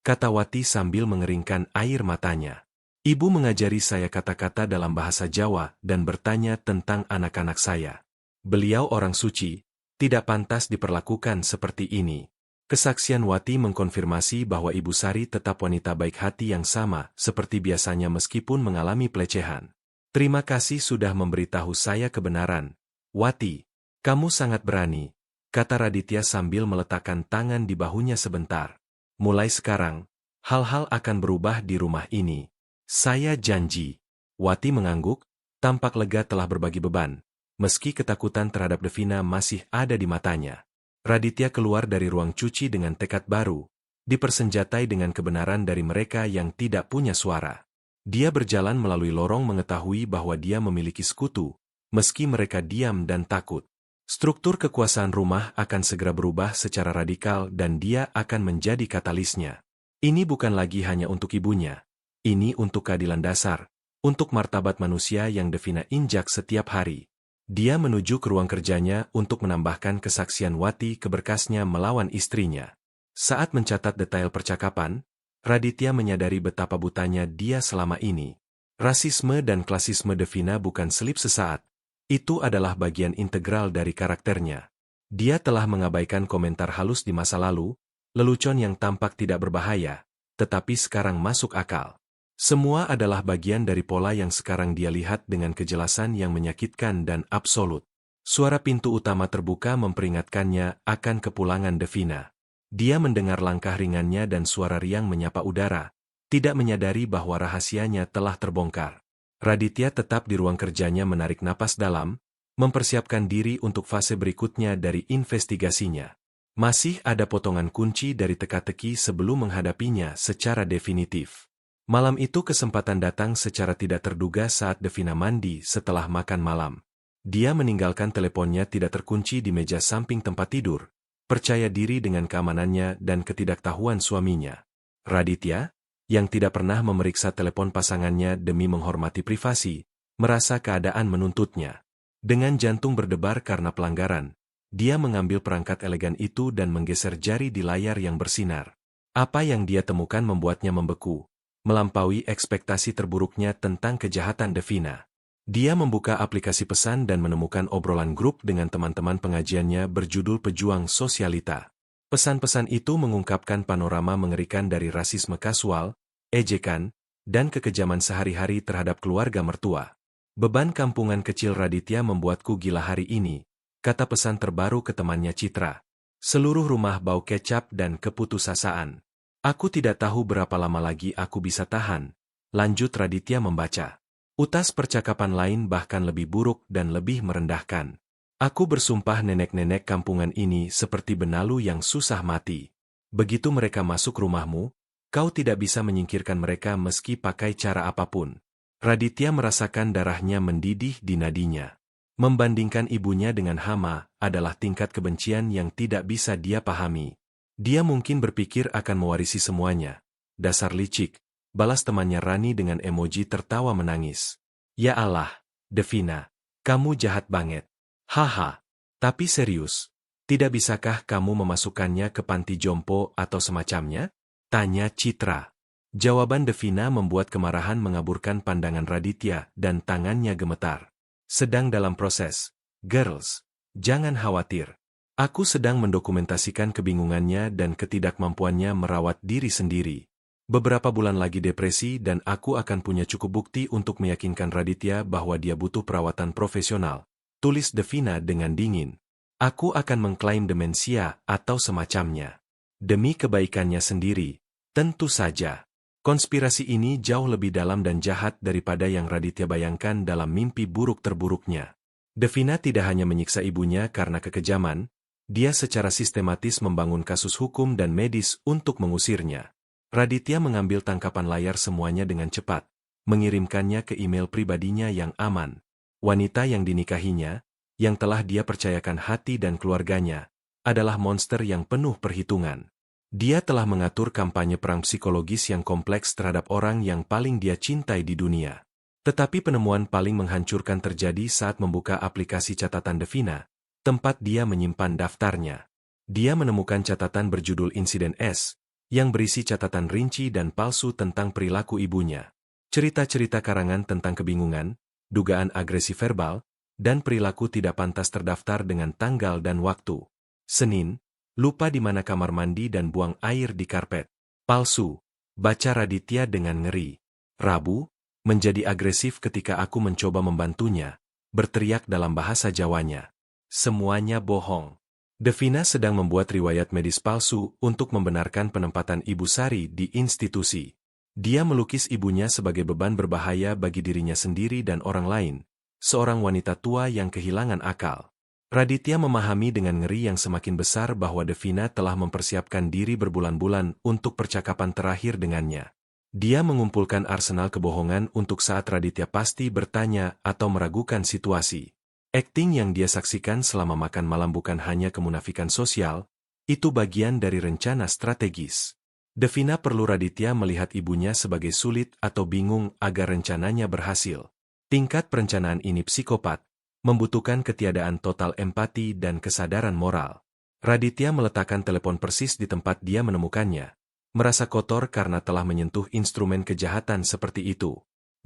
kata Wati sambil mengeringkan air matanya. "Ibu mengajari saya kata-kata dalam bahasa Jawa dan bertanya tentang anak-anak saya. Beliau orang suci, tidak pantas diperlakukan seperti ini." Kesaksian Wati mengkonfirmasi bahwa Ibu Sari tetap wanita baik hati yang sama seperti biasanya meskipun mengalami pelecehan. Terima kasih sudah memberitahu saya kebenaran. Wati, kamu sangat berani, kata Raditya sambil meletakkan tangan di bahunya sebentar. Mulai sekarang, hal-hal akan berubah di rumah ini. Saya janji. Wati mengangguk, tampak lega telah berbagi beban, meski ketakutan terhadap Devina masih ada di matanya. Raditya keluar dari ruang cuci dengan tekad baru, dipersenjatai dengan kebenaran dari mereka yang tidak punya suara. Dia berjalan melalui lorong mengetahui bahwa dia memiliki sekutu, meski mereka diam dan takut. Struktur kekuasaan rumah akan segera berubah secara radikal dan dia akan menjadi katalisnya. Ini bukan lagi hanya untuk ibunya. Ini untuk keadilan dasar, untuk martabat manusia yang Devina injak setiap hari. Dia menuju ke ruang kerjanya untuk menambahkan kesaksian Wati ke berkasnya melawan istrinya. Saat mencatat detail percakapan, Raditya menyadari betapa butanya dia selama ini. Rasisme dan klasisme Devina bukan selip sesaat. Itu adalah bagian integral dari karakternya. Dia telah mengabaikan komentar halus di masa lalu, lelucon yang tampak tidak berbahaya, tetapi sekarang masuk akal. Semua adalah bagian dari pola yang sekarang dia lihat dengan kejelasan yang menyakitkan dan absolut. Suara pintu utama terbuka memperingatkannya akan kepulangan Devina. Dia mendengar langkah ringannya dan suara riang menyapa udara, tidak menyadari bahwa rahasianya telah terbongkar. Raditya tetap di ruang kerjanya menarik napas dalam, mempersiapkan diri untuk fase berikutnya dari investigasinya. Masih ada potongan kunci dari teka-teki sebelum menghadapinya secara definitif. Malam itu kesempatan datang secara tidak terduga saat Devina mandi setelah makan malam. Dia meninggalkan teleponnya tidak terkunci di meja samping tempat tidur, percaya diri dengan keamanannya dan ketidaktahuan suaminya. Raditya, yang tidak pernah memeriksa telepon pasangannya demi menghormati privasi, merasa keadaan menuntutnya. Dengan jantung berdebar karena pelanggaran, dia mengambil perangkat elegan itu dan menggeser jari di layar yang bersinar. Apa yang dia temukan membuatnya membeku, melampaui ekspektasi terburuknya tentang kejahatan Devina. Dia membuka aplikasi pesan dan menemukan obrolan grup dengan teman-teman pengajiannya berjudul Pejuang Sosialita. Pesan-pesan itu mengungkapkan panorama mengerikan dari rasisme kasual, ejekan, dan kekejaman sehari-hari terhadap keluarga mertua. Beban kampungan kecil Raditya membuatku gila hari ini, kata pesan terbaru ke temannya Citra. Seluruh rumah bau kecap dan keputusasaan. Aku tidak tahu berapa lama lagi aku bisa tahan, lanjut Raditya membaca. Utas percakapan lain bahkan lebih buruk dan lebih merendahkan. Aku bersumpah nenek-nenek kampungan ini seperti benalu yang susah mati. Begitu mereka masuk rumahmu, kau tidak bisa menyingkirkan mereka meski pakai cara apapun. Raditya merasakan darahnya mendidih di nadinya. Membandingkan ibunya dengan hama adalah tingkat kebencian yang tidak bisa dia pahami. Dia mungkin berpikir akan mewarisi semuanya. Dasar licik, balas temannya Rani dengan emoji tertawa menangis. Ya Allah, Devina, kamu jahat banget. Haha, tapi serius, tidak bisakah kamu memasukkannya ke panti jompo atau semacamnya? Tanya Citra. Jawaban Devina membuat kemarahan mengaburkan pandangan Raditya dan tangannya gemetar. Sedang dalam proses. Girls, jangan khawatir. Aku sedang mendokumentasikan kebingungannya dan ketidakmampuannya merawat diri sendiri. Beberapa bulan lagi depresi dan aku akan punya cukup bukti untuk meyakinkan Raditya bahwa dia butuh perawatan profesional. Tulis Devina dengan dingin. Aku akan mengklaim demensia atau semacamnya. Demi kebaikannya sendiri, tentu saja. Konspirasi ini jauh lebih dalam dan jahat daripada yang Raditya bayangkan dalam mimpi buruk terburuknya. Devina tidak hanya menyiksa ibunya karena kekejaman, dia secara sistematis membangun kasus hukum dan medis untuk mengusirnya. Raditya mengambil tangkapan layar semuanya dengan cepat, mengirimkannya ke email pribadinya yang aman. Wanita yang dinikahinya, yang telah dia percayakan hati dan keluarganya, adalah monster yang penuh perhitungan. Dia telah mengatur kampanye perang psikologis yang kompleks terhadap orang yang paling dia cintai di dunia. Tetapi penemuan paling menghancurkan terjadi saat membuka aplikasi catatan Devina, tempat dia menyimpan daftarnya. Dia menemukan catatan berjudul Insiden S, yang berisi catatan rinci dan palsu tentang perilaku ibunya. Cerita-cerita karangan tentang kebingungan, dugaan agresi verbal, dan perilaku tidak pantas terdaftar dengan tanggal dan waktu. Senin, Lupa di mana kamar mandi dan buang air di karpet. Palsu, baca Raditya dengan ngeri. Rabu, menjadi agresif ketika aku mencoba membantunya, berteriak dalam bahasa Jawanya. Semuanya bohong. Devina sedang membuat riwayat medis palsu untuk membenarkan penempatan Ibu Sari di institusi. Dia melukis ibunya sebagai beban berbahaya bagi dirinya sendiri dan orang lain, seorang wanita tua yang kehilangan akal. Raditya memahami dengan ngeri yang semakin besar bahwa Devina telah mempersiapkan diri berbulan-bulan untuk percakapan terakhir dengannya. Dia mengumpulkan arsenal kebohongan untuk saat Raditya pasti bertanya atau meragukan situasi. Akting yang dia saksikan selama makan malam bukan hanya kemunafikan sosial, itu bagian dari rencana strategis. Devina perlu Raditya melihat ibunya sebagai sulit atau bingung agar rencananya berhasil. Tingkat perencanaan ini psikopat, membutuhkan ketiadaan total empati dan kesadaran moral. Raditya meletakkan telepon persis di tempat dia menemukannya, merasa kotor karena telah menyentuh instrumen kejahatan seperti itu.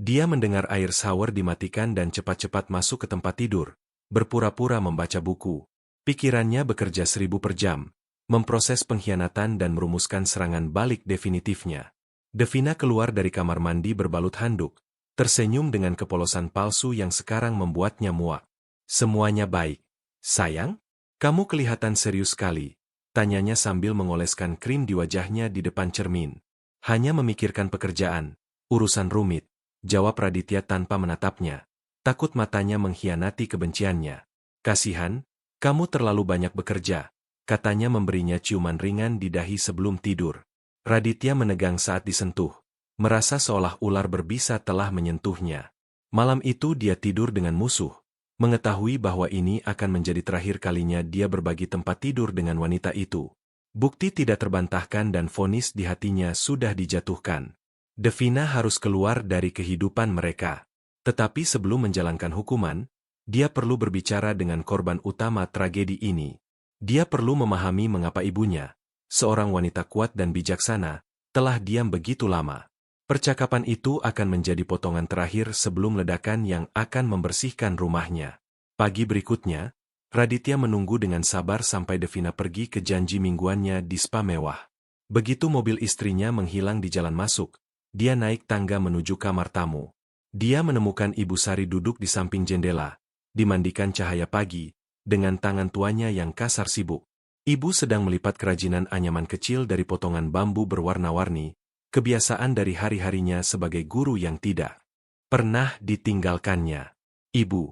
Dia mendengar air shower dimatikan dan cepat-cepat masuk ke tempat tidur, berpura-pura membaca buku. Pikirannya bekerja 1000 per jam, memproses pengkhianatan dan merumuskan serangan balik definitifnya. Devina keluar dari kamar mandi berbalut handuk, tersenyum dengan kepolosan palsu yang sekarang membuatnya muak. Semuanya baik. Sayang, kamu kelihatan serius sekali, tanyanya sambil mengoleskan krim di wajahnya di depan cermin. Hanya memikirkan pekerjaan, urusan rumit, jawab Raditya tanpa menatapnya. Takut matanya mengkhianati kebenciannya. Kasihan, kamu terlalu banyak bekerja, katanya memberinya ciuman ringan di dahi sebelum tidur. Raditya menegang saat disentuh, merasa seolah ular berbisa telah menyentuhnya. Malam itu dia tidur dengan musuh, mengetahui bahwa ini akan menjadi terakhir kalinya dia berbagi tempat tidur dengan wanita itu. Bukti tidak terbantahkan dan vonis di hatinya sudah dijatuhkan. Devina harus keluar dari kehidupan mereka. Tetapi sebelum menjalankan hukuman, dia perlu berbicara dengan korban utama tragedi ini. Dia perlu memahami mengapa ibunya, seorang wanita kuat dan bijaksana, telah diam begitu lama. Percakapan itu akan menjadi potongan terakhir sebelum ledakan yang akan membersihkan rumahnya. Pagi berikutnya, Raditya menunggu dengan sabar sampai Devina pergi ke janji mingguannya di spa mewah. Begitu mobil istrinya menghilang di jalan masuk, dia naik tangga menuju kamar tamu. Dia menemukan Ibu Sari duduk di samping jendela, dimandikan cahaya pagi, dengan tangan tuanya yang kasar sibuk. Ibu sedang melipat kerajinan anyaman kecil dari potongan bambu berwarna-warni, kebiasaan dari hari-harinya sebagai guru yang tidak pernah ditinggalkannya. Ibu,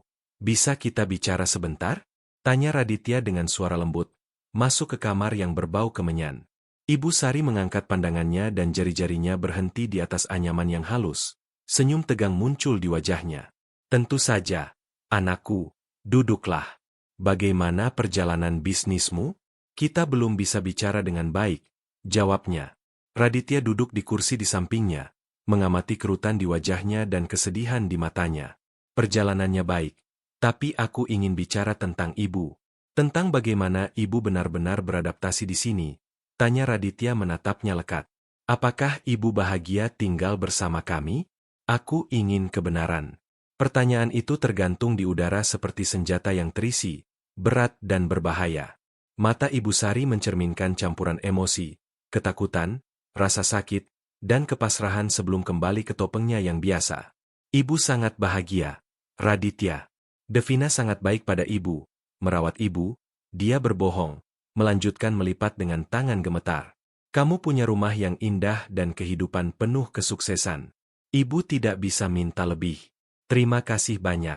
bisa kita bicara sebentar? Tanya Raditya dengan suara lembut, masuk ke kamar yang berbau kemenyan. Ibu Sari mengangkat pandangannya dan jari-jarinya berhenti di atas anyaman yang halus. Senyum tegang muncul di wajahnya. Tentu saja, anakku, duduklah. Bagaimana perjalanan bisnismu? Kita belum bisa bicara dengan baik, jawabnya. Raditya duduk di kursi di sampingnya, mengamati kerutan di wajahnya dan kesedihan di matanya. Perjalanannya baik, tapi aku ingin bicara tentang ibu. Tentang bagaimana ibu benar-benar beradaptasi di sini, tanya Raditya menatapnya lekat. Apakah ibu bahagia tinggal bersama kami? Aku ingin kebenaran. Pertanyaan itu tergantung di udara seperti senjata yang terisi, berat dan berbahaya. Mata Ibu Sari mencerminkan campuran emosi, ketakutan, rasa sakit, dan kepasrahan sebelum kembali ke topengnya yang biasa. Ibu sangat bahagia, Raditya. Devina sangat baik pada ibu, merawat ibu, dia berbohong, melanjutkan melipat dengan tangan gemetar. Kamu punya rumah yang indah dan kehidupan penuh kesuksesan. Ibu tidak bisa minta lebih. Terima kasih banyak.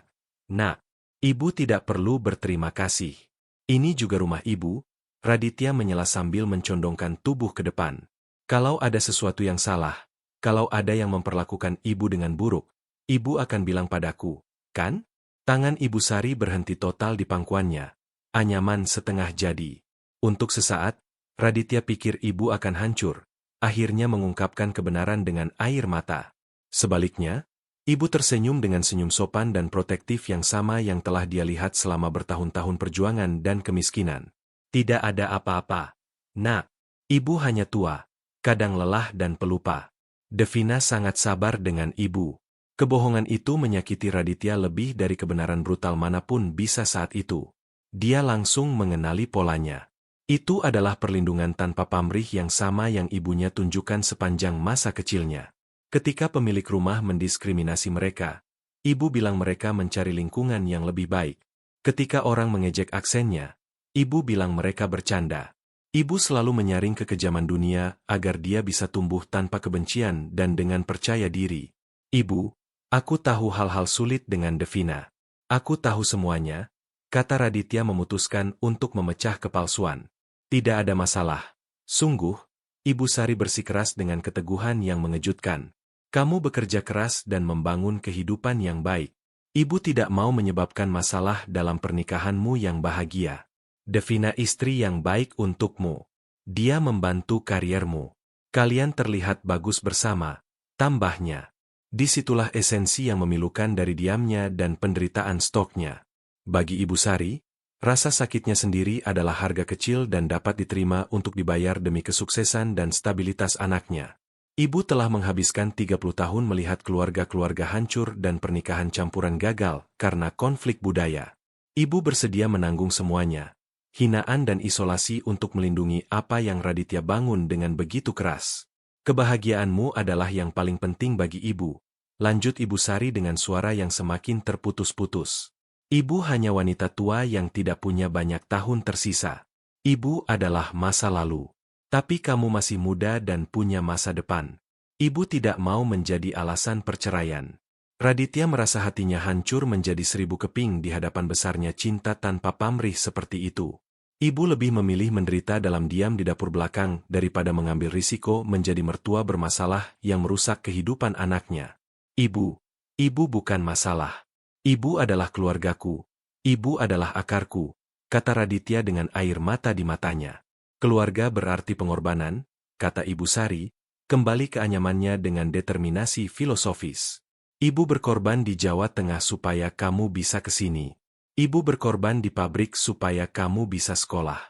Nak, ibu tidak perlu berterima kasih. Ini juga rumah ibu, Raditya menyela sambil mencondongkan tubuh ke depan. Kalau ada sesuatu yang salah, kalau ada yang memperlakukan ibu dengan buruk, ibu akan bilang padaku, kan? Tangan Ibu Sari berhenti total di pangkuannya. Anyaman setengah jadi. Untuk sesaat, Raditya pikir ibu akan hancur, akhirnya mengungkapkan kebenaran dengan air mata. Sebaliknya, ibu tersenyum dengan senyum sopan dan protektif yang sama yang telah dia lihat selama bertahun-tahun perjuangan dan kemiskinan. Tidak ada apa-apa. Nak, ibu hanya tua, kadang lelah dan pelupa. Devina sangat sabar dengan ibu. Kebohongan itu menyakiti Raditya lebih dari kebenaran brutal manapun bisa saat itu. Dia langsung mengenali polanya. Itu adalah perlindungan tanpa pamrih yang sama yang ibunya tunjukkan sepanjang masa kecilnya. Ketika pemilik rumah mendiskriminasi mereka, ibu bilang mereka mencari lingkungan yang lebih baik. Ketika orang mengejek aksennya, ibu bilang mereka bercanda. Ibu selalu menyaring kekejaman dunia agar dia bisa tumbuh tanpa kebencian dan dengan percaya diri. Ibu, aku tahu hal-hal sulit dengan Devina. Aku tahu semuanya, kata Raditya memutuskan untuk memecah kepalsuan. Tidak ada masalah. Sungguh, Ibu Sari bersikeras dengan keteguhan yang mengejutkan. Kamu bekerja keras dan membangun kehidupan yang baik. Ibu tidak mau menyebabkan masalah dalam pernikahanmu yang bahagia. Devina istri yang baik untukmu. Dia membantu kariermu. Kalian terlihat bagus bersama. Tambahnya, disitulah esensi yang memilukan dari diamnya dan penderitaan stoknya. Bagi Ibu Sari, rasa sakitnya sendiri adalah harga kecil dan dapat diterima untuk dibayar demi kesuksesan dan stabilitas anaknya. Ibu telah menghabiskan 30 tahun melihat keluarga-keluarga hancur dan pernikahan campuran gagal karena konflik budaya. Ibu bersedia menanggung semuanya. Hinaan dan isolasi untuk melindungi apa yang Raditya bangun dengan begitu keras. Kebahagiaanmu adalah yang paling penting bagi ibu. Lanjut Ibu Sari dengan suara yang semakin terputus-putus. Ibu hanya wanita tua yang tidak punya banyak tahun tersisa. Ibu adalah masa lalu. Tapi kamu masih muda dan punya masa depan. Ibu tidak mau menjadi alasan perceraian. Raditya merasa hatinya hancur menjadi 1000 keping di hadapan besarnya cinta tanpa pamrih seperti itu. Ibu lebih memilih menderita dalam diam di dapur belakang daripada mengambil risiko menjadi mertua bermasalah yang merusak kehidupan anaknya. Ibu bukan masalah. Ibu adalah keluargaku. Ibu adalah akarku, kata Raditya dengan air mata di matanya. Keluarga berarti pengorbanan, kata Ibu Sari, kembali ke anyamannya dengan determinasi filosofis. Ibu berkorban di Jawa Tengah supaya kamu bisa ke sini. Ibu berkorban di pabrik supaya kamu bisa sekolah.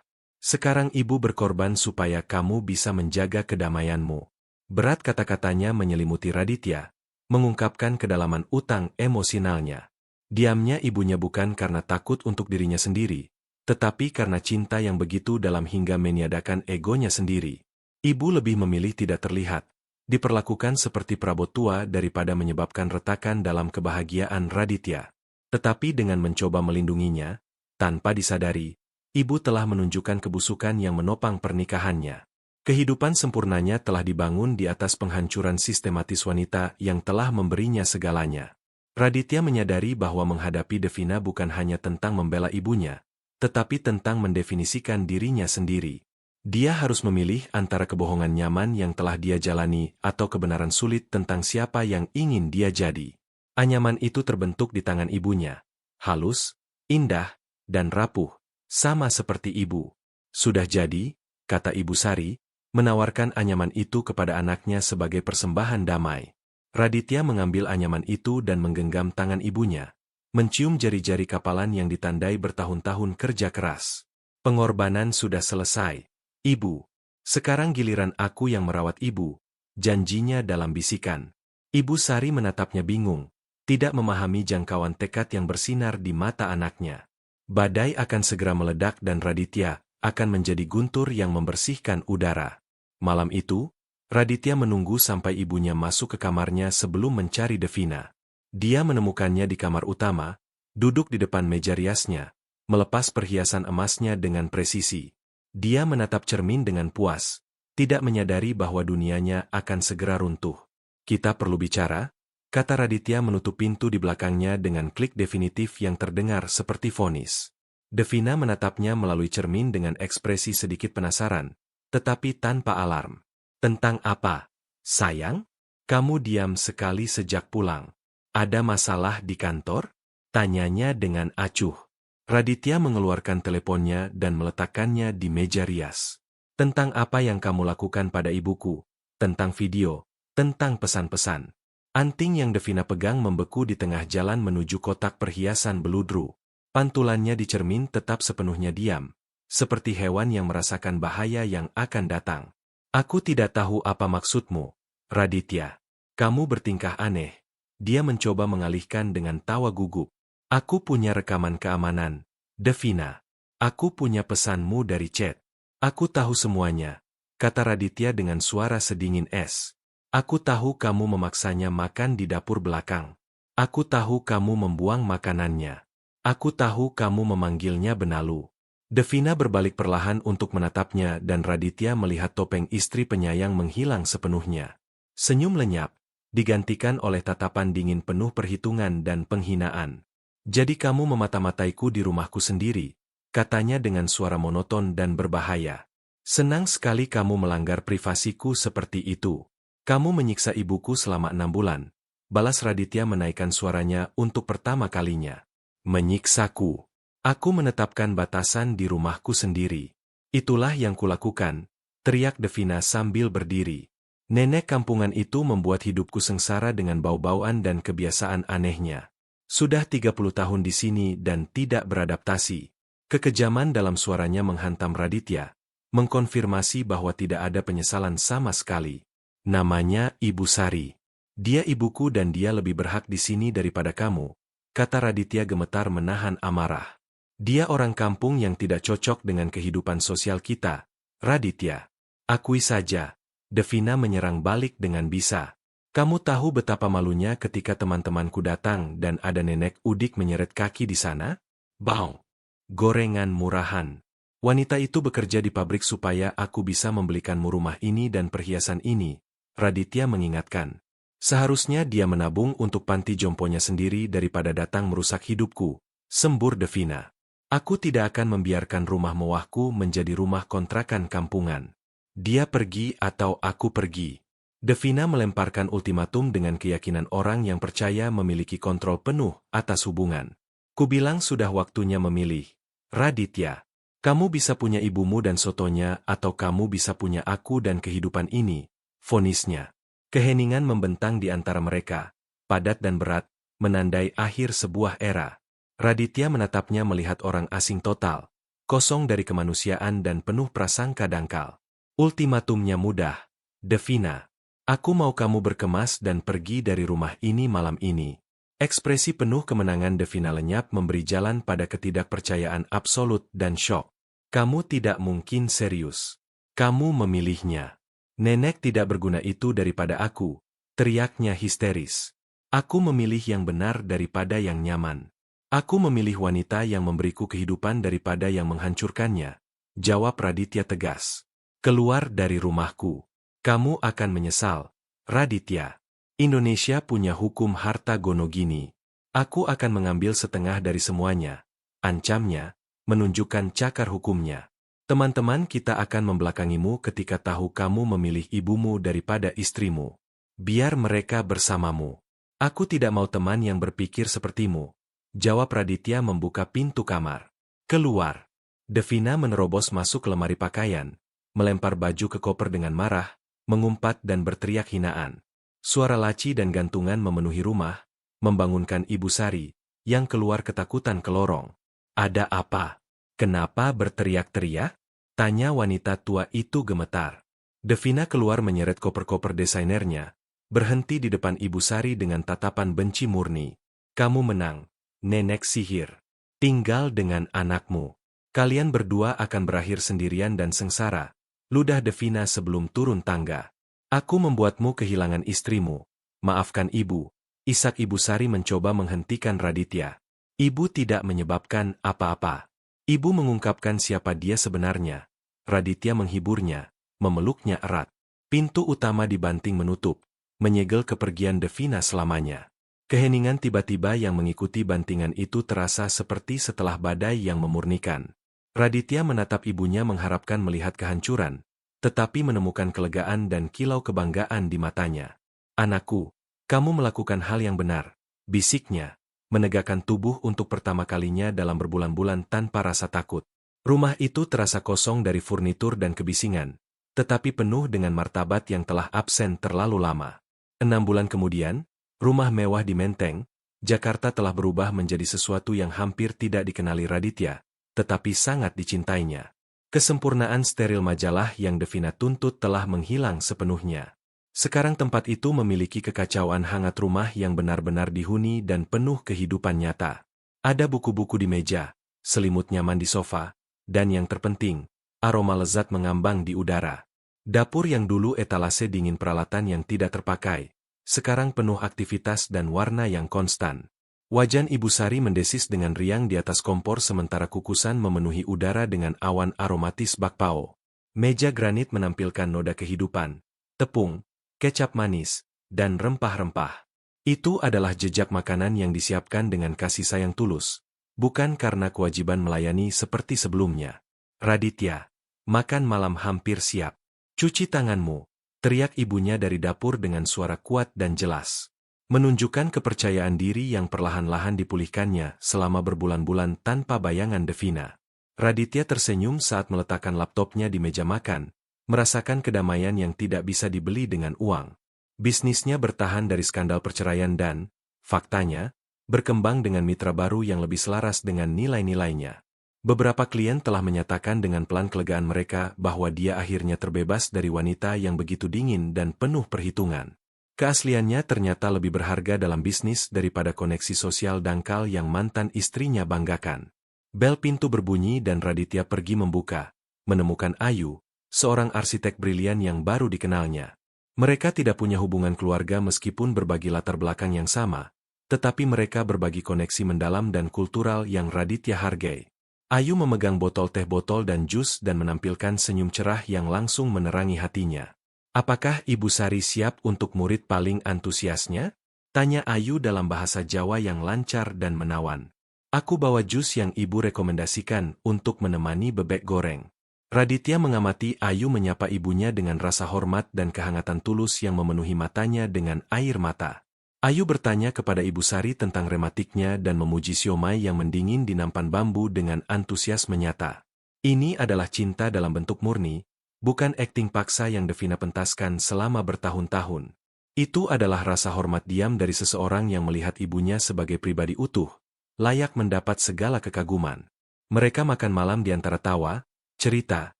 Sekarang ibu berkorban supaya kamu bisa menjaga kedamaianmu. Berat kata-katanya menyelimuti Raditya, mengungkapkan kedalaman utang emosionalnya. Diamnya ibunya bukan karena takut untuk dirinya sendiri, tetapi karena cinta yang begitu dalam hingga meniadakan egonya sendiri. Ibu lebih memilih tidak terlihat, diperlakukan seperti perabot tua daripada menyebabkan retakan dalam kebahagiaan Raditya. Tetapi dengan mencoba melindunginya, tanpa disadari, ibu telah menunjukkan kebusukan yang menopang pernikahannya. Kehidupan sempurnanya telah dibangun di atas penghancuran sistematis wanita yang telah memberinya segalanya. Raditya menyadari bahwa menghadapi Devina bukan hanya tentang membela ibunya, tetapi tentang mendefinisikan dirinya sendiri. Dia harus memilih antara kebohongan nyaman yang telah dia jalani atau kebenaran sulit tentang siapa yang ingin dia jadi. Anyaman itu terbentuk di tangan ibunya. Halus, indah, dan rapuh, sama seperti ibu. Sudah jadi, kata Ibu Sari, menawarkan anyaman itu kepada anaknya sebagai persembahan damai. Raditya mengambil anyaman itu dan menggenggam tangan ibunya, mencium jari-jari kapalan yang ditandai bertahun-tahun kerja keras. Pengorbanan sudah selesai. Ibu, sekarang giliran aku yang merawat ibu, janjinya dalam bisikan. Ibu Sari menatapnya bingung, tidak memahami jangkauan tekad yang bersinar di mata anaknya. Badai akan segera meledak dan Raditya akan menjadi guntur yang membersihkan udara. Malam itu, Raditya menunggu sampai ibunya masuk ke kamarnya sebelum mencari Devina. Dia menemukannya di kamar utama, duduk di depan meja riasnya, melepas perhiasan emasnya dengan presisi. Dia menatap cermin dengan puas, tidak menyadari bahwa dunianya akan segera runtuh. Kita perlu bicara, kata Raditya menutup pintu di belakangnya dengan klik definitif yang terdengar seperti vonis. Devina menatapnya melalui cermin dengan ekspresi sedikit penasaran, tetapi tanpa alarm. Tentang apa, sayang? Kamu diam sekali sejak pulang. Ada masalah di kantor? Tanyanya dengan acuh. Raditya mengeluarkan teleponnya dan meletakkannya di meja rias. Tentang apa yang kamu lakukan pada ibuku, tentang video, tentang pesan-pesan. Anting yang Devina pegang membeku di tengah jalan menuju kotak perhiasan beludru. Pantulannya di cermin tetap sepenuhnya diam, seperti hewan yang merasakan bahaya yang akan datang. Aku tidak tahu apa maksudmu, Raditya. Kamu bertingkah aneh. Dia mencoba mengalihkan dengan tawa gugup. Aku punya rekaman keamanan, Devina. Aku punya pesanmu dari chat. Aku tahu semuanya, kata Raditya dengan suara sedingin es. Aku tahu kamu memaksanya makan di dapur belakang. Aku tahu kamu membuang makanannya. Aku tahu kamu memanggilnya benalu. Devina berbalik perlahan untuk menatapnya dan Raditya melihat topeng istri penyayang menghilang sepenuhnya. Senyum lenyap, digantikan oleh tatapan dingin penuh perhitungan dan penghinaan. Jadi kamu memata-mataiku di rumahku sendiri, katanya dengan suara monoton dan berbahaya. Senang sekali kamu melanggar privasiku seperti itu. Kamu menyiksa ibuku selama 6 bulan. Balas Raditya menaikkan suaranya untuk pertama kalinya. Menyiksaku. Aku menetapkan batasan di rumahku sendiri. Itulah yang kulakukan, teriak Devina sambil berdiri. Nenek kampungan itu membuat hidupku sengsara dengan bau-bauan dan kebiasaan anehnya. Sudah 30 tahun di sini dan tidak beradaptasi. Kekejaman dalam suaranya menghantam Raditya, mengkonfirmasi bahwa tidak ada penyesalan sama sekali. Namanya Ibu Sari. Dia ibuku dan dia lebih berhak di sini daripada kamu, kata Raditya gemetar menahan amarah. Dia orang kampung yang tidak cocok dengan kehidupan sosial kita, Raditya. Akui saja, Devina menyerang balik dengan bisa. Kamu tahu betapa malunya ketika teman-temanku datang dan ada nenek Udik menyeret kaki di sana? Bau. Gorengan murahan. Wanita itu bekerja di pabrik supaya aku bisa membelikanmu rumah ini dan perhiasan ini, Raditya mengingatkan. Seharusnya dia menabung untuk panti jomponya sendiri daripada datang merusak hidupku, sembur Devina. Aku tidak akan membiarkan rumah mewahku menjadi rumah kontrakan kampungan. Dia pergi atau aku pergi. Devina melemparkan ultimatum dengan keyakinan orang yang percaya memiliki kontrol penuh atas hubungan. Kubilang sudah waktunya memilih. Raditya, kamu bisa punya ibumu dan sotonya atau kamu bisa punya aku dan kehidupan ini, vonisnya. Keheningan membentang di antara mereka, padat dan berat, menandai akhir sebuah era. Raditya menatapnya melihat orang asing total, kosong dari kemanusiaan dan penuh prasangka dangkal. Ultimatumnya mudah, Devina. Aku mau kamu berkemas dan pergi dari rumah ini malam ini. Ekspresi penuh kemenangan Devina lenyap memberi jalan pada ketidakpercayaan absolut dan syok. Kamu tidak mungkin serius. Kamu memilihnya. Nenek tidak berguna itu daripada aku, teriaknya histeris. Aku memilih yang benar daripada yang nyaman. Aku memilih wanita yang memberiku kehidupan daripada yang menghancurkannya, jawab Raditya tegas. Keluar dari rumahku. Kamu akan menyesal, Raditya. Indonesia punya hukum harta gono gini. Aku akan mengambil setengah dari semuanya. Ancamnya, menunjukkan cakar hukumnya. Teman-teman kita akan membelakangimu ketika tahu kamu memilih ibumu daripada istrimu. Biar mereka bersamamu. Aku tidak mau teman yang berpikir sepertimu, jawab Raditya membuka pintu kamar. Keluar. Devina menerobos masuk ke lemari pakaian, melempar baju ke koper dengan marah, mengumpat dan berteriak hinaan. Suara laci dan gantungan memenuhi rumah, membangunkan Ibu Sari, yang keluar ketakutan ke lorong. Ada apa? Kenapa berteriak-teriak? Tanya wanita tua itu gemetar. Devina keluar menyeret koper-koper desainernya, berhenti di depan Ibu Sari dengan tatapan benci murni. Kamu menang, nenek sihir. Tinggal dengan anakmu. Kalian berdua akan berakhir sendirian dan sengsara, ludah Devina sebelum turun tangga. Aku membuatmu kehilangan istrimu. Maafkan ibu. Isak Ibu Sari mencoba menghentikan Raditya. Ibu tidak menyebabkan apa-apa. Ibu mengungkapkan siapa dia sebenarnya. Raditya menghiburnya, memeluknya erat. Pintu utama dibanting menutup, menyegel kepergian Devina selamanya. Keheningan tiba-tiba yang mengikuti bantingan itu terasa seperti setelah badai yang memurnikan. Raditya menatap ibunya mengharapkan melihat kehancuran, tetapi menemukan kelegaan dan kilau kebanggaan di matanya. Anakku, kamu melakukan hal yang benar, bisiknya, menegakkan tubuh untuk pertama kalinya dalam berbulan-bulan tanpa rasa takut. Rumah itu terasa kosong dari furnitur dan kebisingan, tetapi penuh dengan martabat yang telah absen terlalu lama. 6 bulan kemudian, rumah mewah di Menteng, Jakarta telah berubah menjadi sesuatu yang hampir tidak dikenali Raditya, tetapi sangat dicintainya. Kesempurnaan steril majalah yang Devina tuntut telah menghilang sepenuhnya. Sekarang tempat itu memiliki kekacauan hangat rumah yang benar-benar dihuni dan penuh kehidupan nyata. Ada buku-buku di meja, selimut nyaman di sofa, dan yang terpenting, Aroma lezat mengambang di udara. Dapur yang dulu etalase dingin peralatan yang tidak terpakai, sekarang penuh aktivitas dan warna yang konstan. Wajan Ibu Sari mendesis dengan riang di atas kompor sementara kukusan memenuhi udara dengan awan aromatis bakpao. Meja granit menampilkan noda kehidupan, tepung, kecap manis, dan rempah-rempah. Itu adalah jejak makanan yang disiapkan dengan kasih sayang tulus, bukan karena kewajiban melayani seperti sebelumnya. Raditya, makan malam hampir siap. Cuci tanganmu, teriak ibunya dari dapur dengan suara kuat dan jelas. Menunjukkan kepercayaan diri yang perlahan-lahan dipulihkannya selama berbulan-bulan tanpa bayangan Devina. Raditya tersenyum saat meletakkan laptopnya di meja makan, merasakan kedamaian yang tidak bisa dibeli dengan uang. Bisnisnya bertahan dari skandal perceraian dan, faktanya, berkembang dengan mitra baru yang lebih selaras dengan nilai-nilainya. Beberapa klien telah menyatakan dengan pelan kelegaan mereka bahwa dia akhirnya terbebas dari wanita yang begitu dingin dan penuh perhitungan. Keasliannya ternyata lebih berharga dalam bisnis daripada koneksi sosial dangkal yang mantan istrinya banggakan. Bel pintu berbunyi dan Raditya pergi membuka, menemukan Ayu, seorang arsitek brilian yang baru dikenalnya. Mereka tidak punya hubungan keluarga meskipun berbagi latar belakang yang sama, tetapi mereka berbagi koneksi mendalam dan kultural yang Raditya hargai. Ayu memegang botol teh botol dan jus dan menampilkan senyum cerah yang langsung menerangi hatinya. Apakah Ibu Sari siap untuk murid paling antusiasnya? Tanya Ayu dalam bahasa Jawa yang lancar dan menawan. Aku bawa jus yang Ibu rekomendasikan untuk menemani bebek goreng. Raditya mengamati Ayu menyapa ibunya dengan rasa hormat dan kehangatan tulus yang memenuhi matanya dengan air mata. Ayu bertanya kepada Ibu Sari tentang rematiknya dan memuji siomay yang mendingin di nampan bambu dengan antusias menyata. Ini adalah cinta dalam bentuk murni, bukan akting paksa yang Devina pentaskan selama bertahun-tahun. Itu adalah rasa hormat diam dari seseorang yang melihat ibunya sebagai pribadi utuh, layak mendapat segala kekaguman. Mereka makan malam di antara tawa, cerita,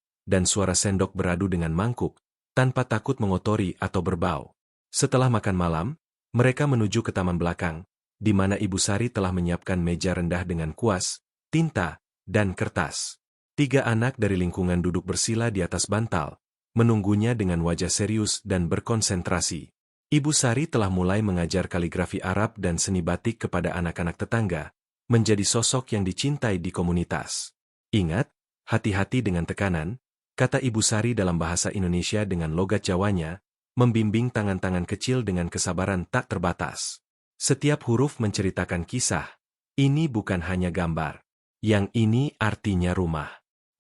dan suara sendok beradu dengan mangkuk, tanpa takut mengotori atau berbau. Setelah makan malam, mereka menuju ke taman belakang, di mana Ibu Sari telah menyiapkan meja rendah dengan kuas, tinta, dan kertas. 3 anak dari lingkungan duduk bersila di atas bantal, menunggunya dengan wajah serius dan berkonsentrasi. Ibu Sari telah mulai mengajar kaligrafi Arab dan seni batik kepada anak-anak tetangga, menjadi sosok yang dicintai di komunitas. Ingat, hati-hati dengan tekanan, kata Ibu Sari dalam bahasa Indonesia dengan logat Jawanya, membimbing tangan-tangan kecil dengan kesabaran tak terbatas. Setiap huruf menceritakan kisah. Ini bukan hanya gambar. Yang ini artinya rumah.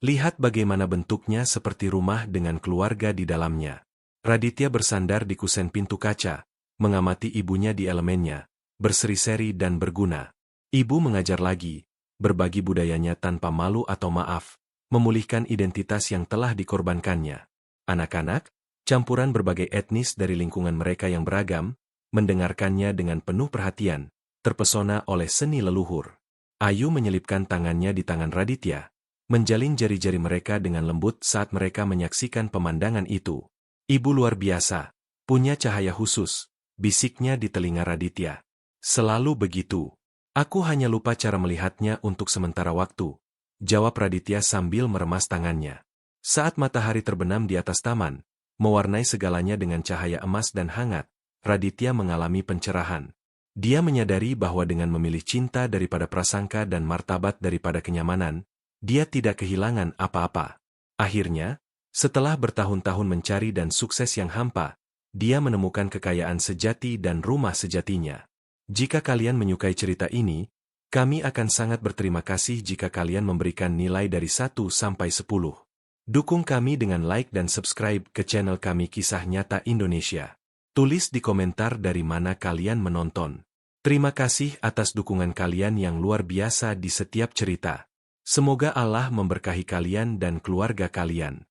Lihat bagaimana bentuknya seperti rumah dengan keluarga di dalamnya. Raditya bersandar di kusen pintu kaca, mengamati ibunya di elemennya, berseri-seri dan berguna. Ibu mengajar lagi, berbagi budayanya tanpa malu atau maaf, memulihkan identitas yang telah dikorbankannya. Anak-anak, campuran berbagai etnis dari lingkungan mereka yang beragam, mendengarkannya dengan penuh perhatian, terpesona oleh seni leluhur. Ayu menyelipkan tangannya di tangan Raditya, menjalin jari-jari mereka dengan lembut saat mereka menyaksikan pemandangan itu. Ibu luar biasa, punya cahaya khusus, bisiknya di telinga Raditya. Selalu begitu. Aku hanya lupa cara melihatnya untuk sementara waktu, jawab Raditya sambil meremas tangannya. Saat matahari terbenam di atas taman, mewarnai segalanya dengan cahaya emas dan hangat, Raditya mengalami pencerahan. Dia menyadari bahwa dengan memilih cinta daripada prasangka dan martabat daripada kenyamanan, dia tidak kehilangan apa-apa. Akhirnya, setelah bertahun-tahun mencari dan sukses yang hampa, dia menemukan kekayaan sejati dan rumah sejatinya. Jika kalian menyukai cerita ini, kami akan sangat berterima kasih jika kalian memberikan nilai dari 1 sampai 10. Dukung kami dengan like dan subscribe ke channel kami Kisah Nyata Indonesia. Tulis di komentar dari mana kalian menonton. Terima kasih atas dukungan kalian yang luar biasa di setiap cerita. Semoga Allah memberkahi kalian dan keluarga kalian.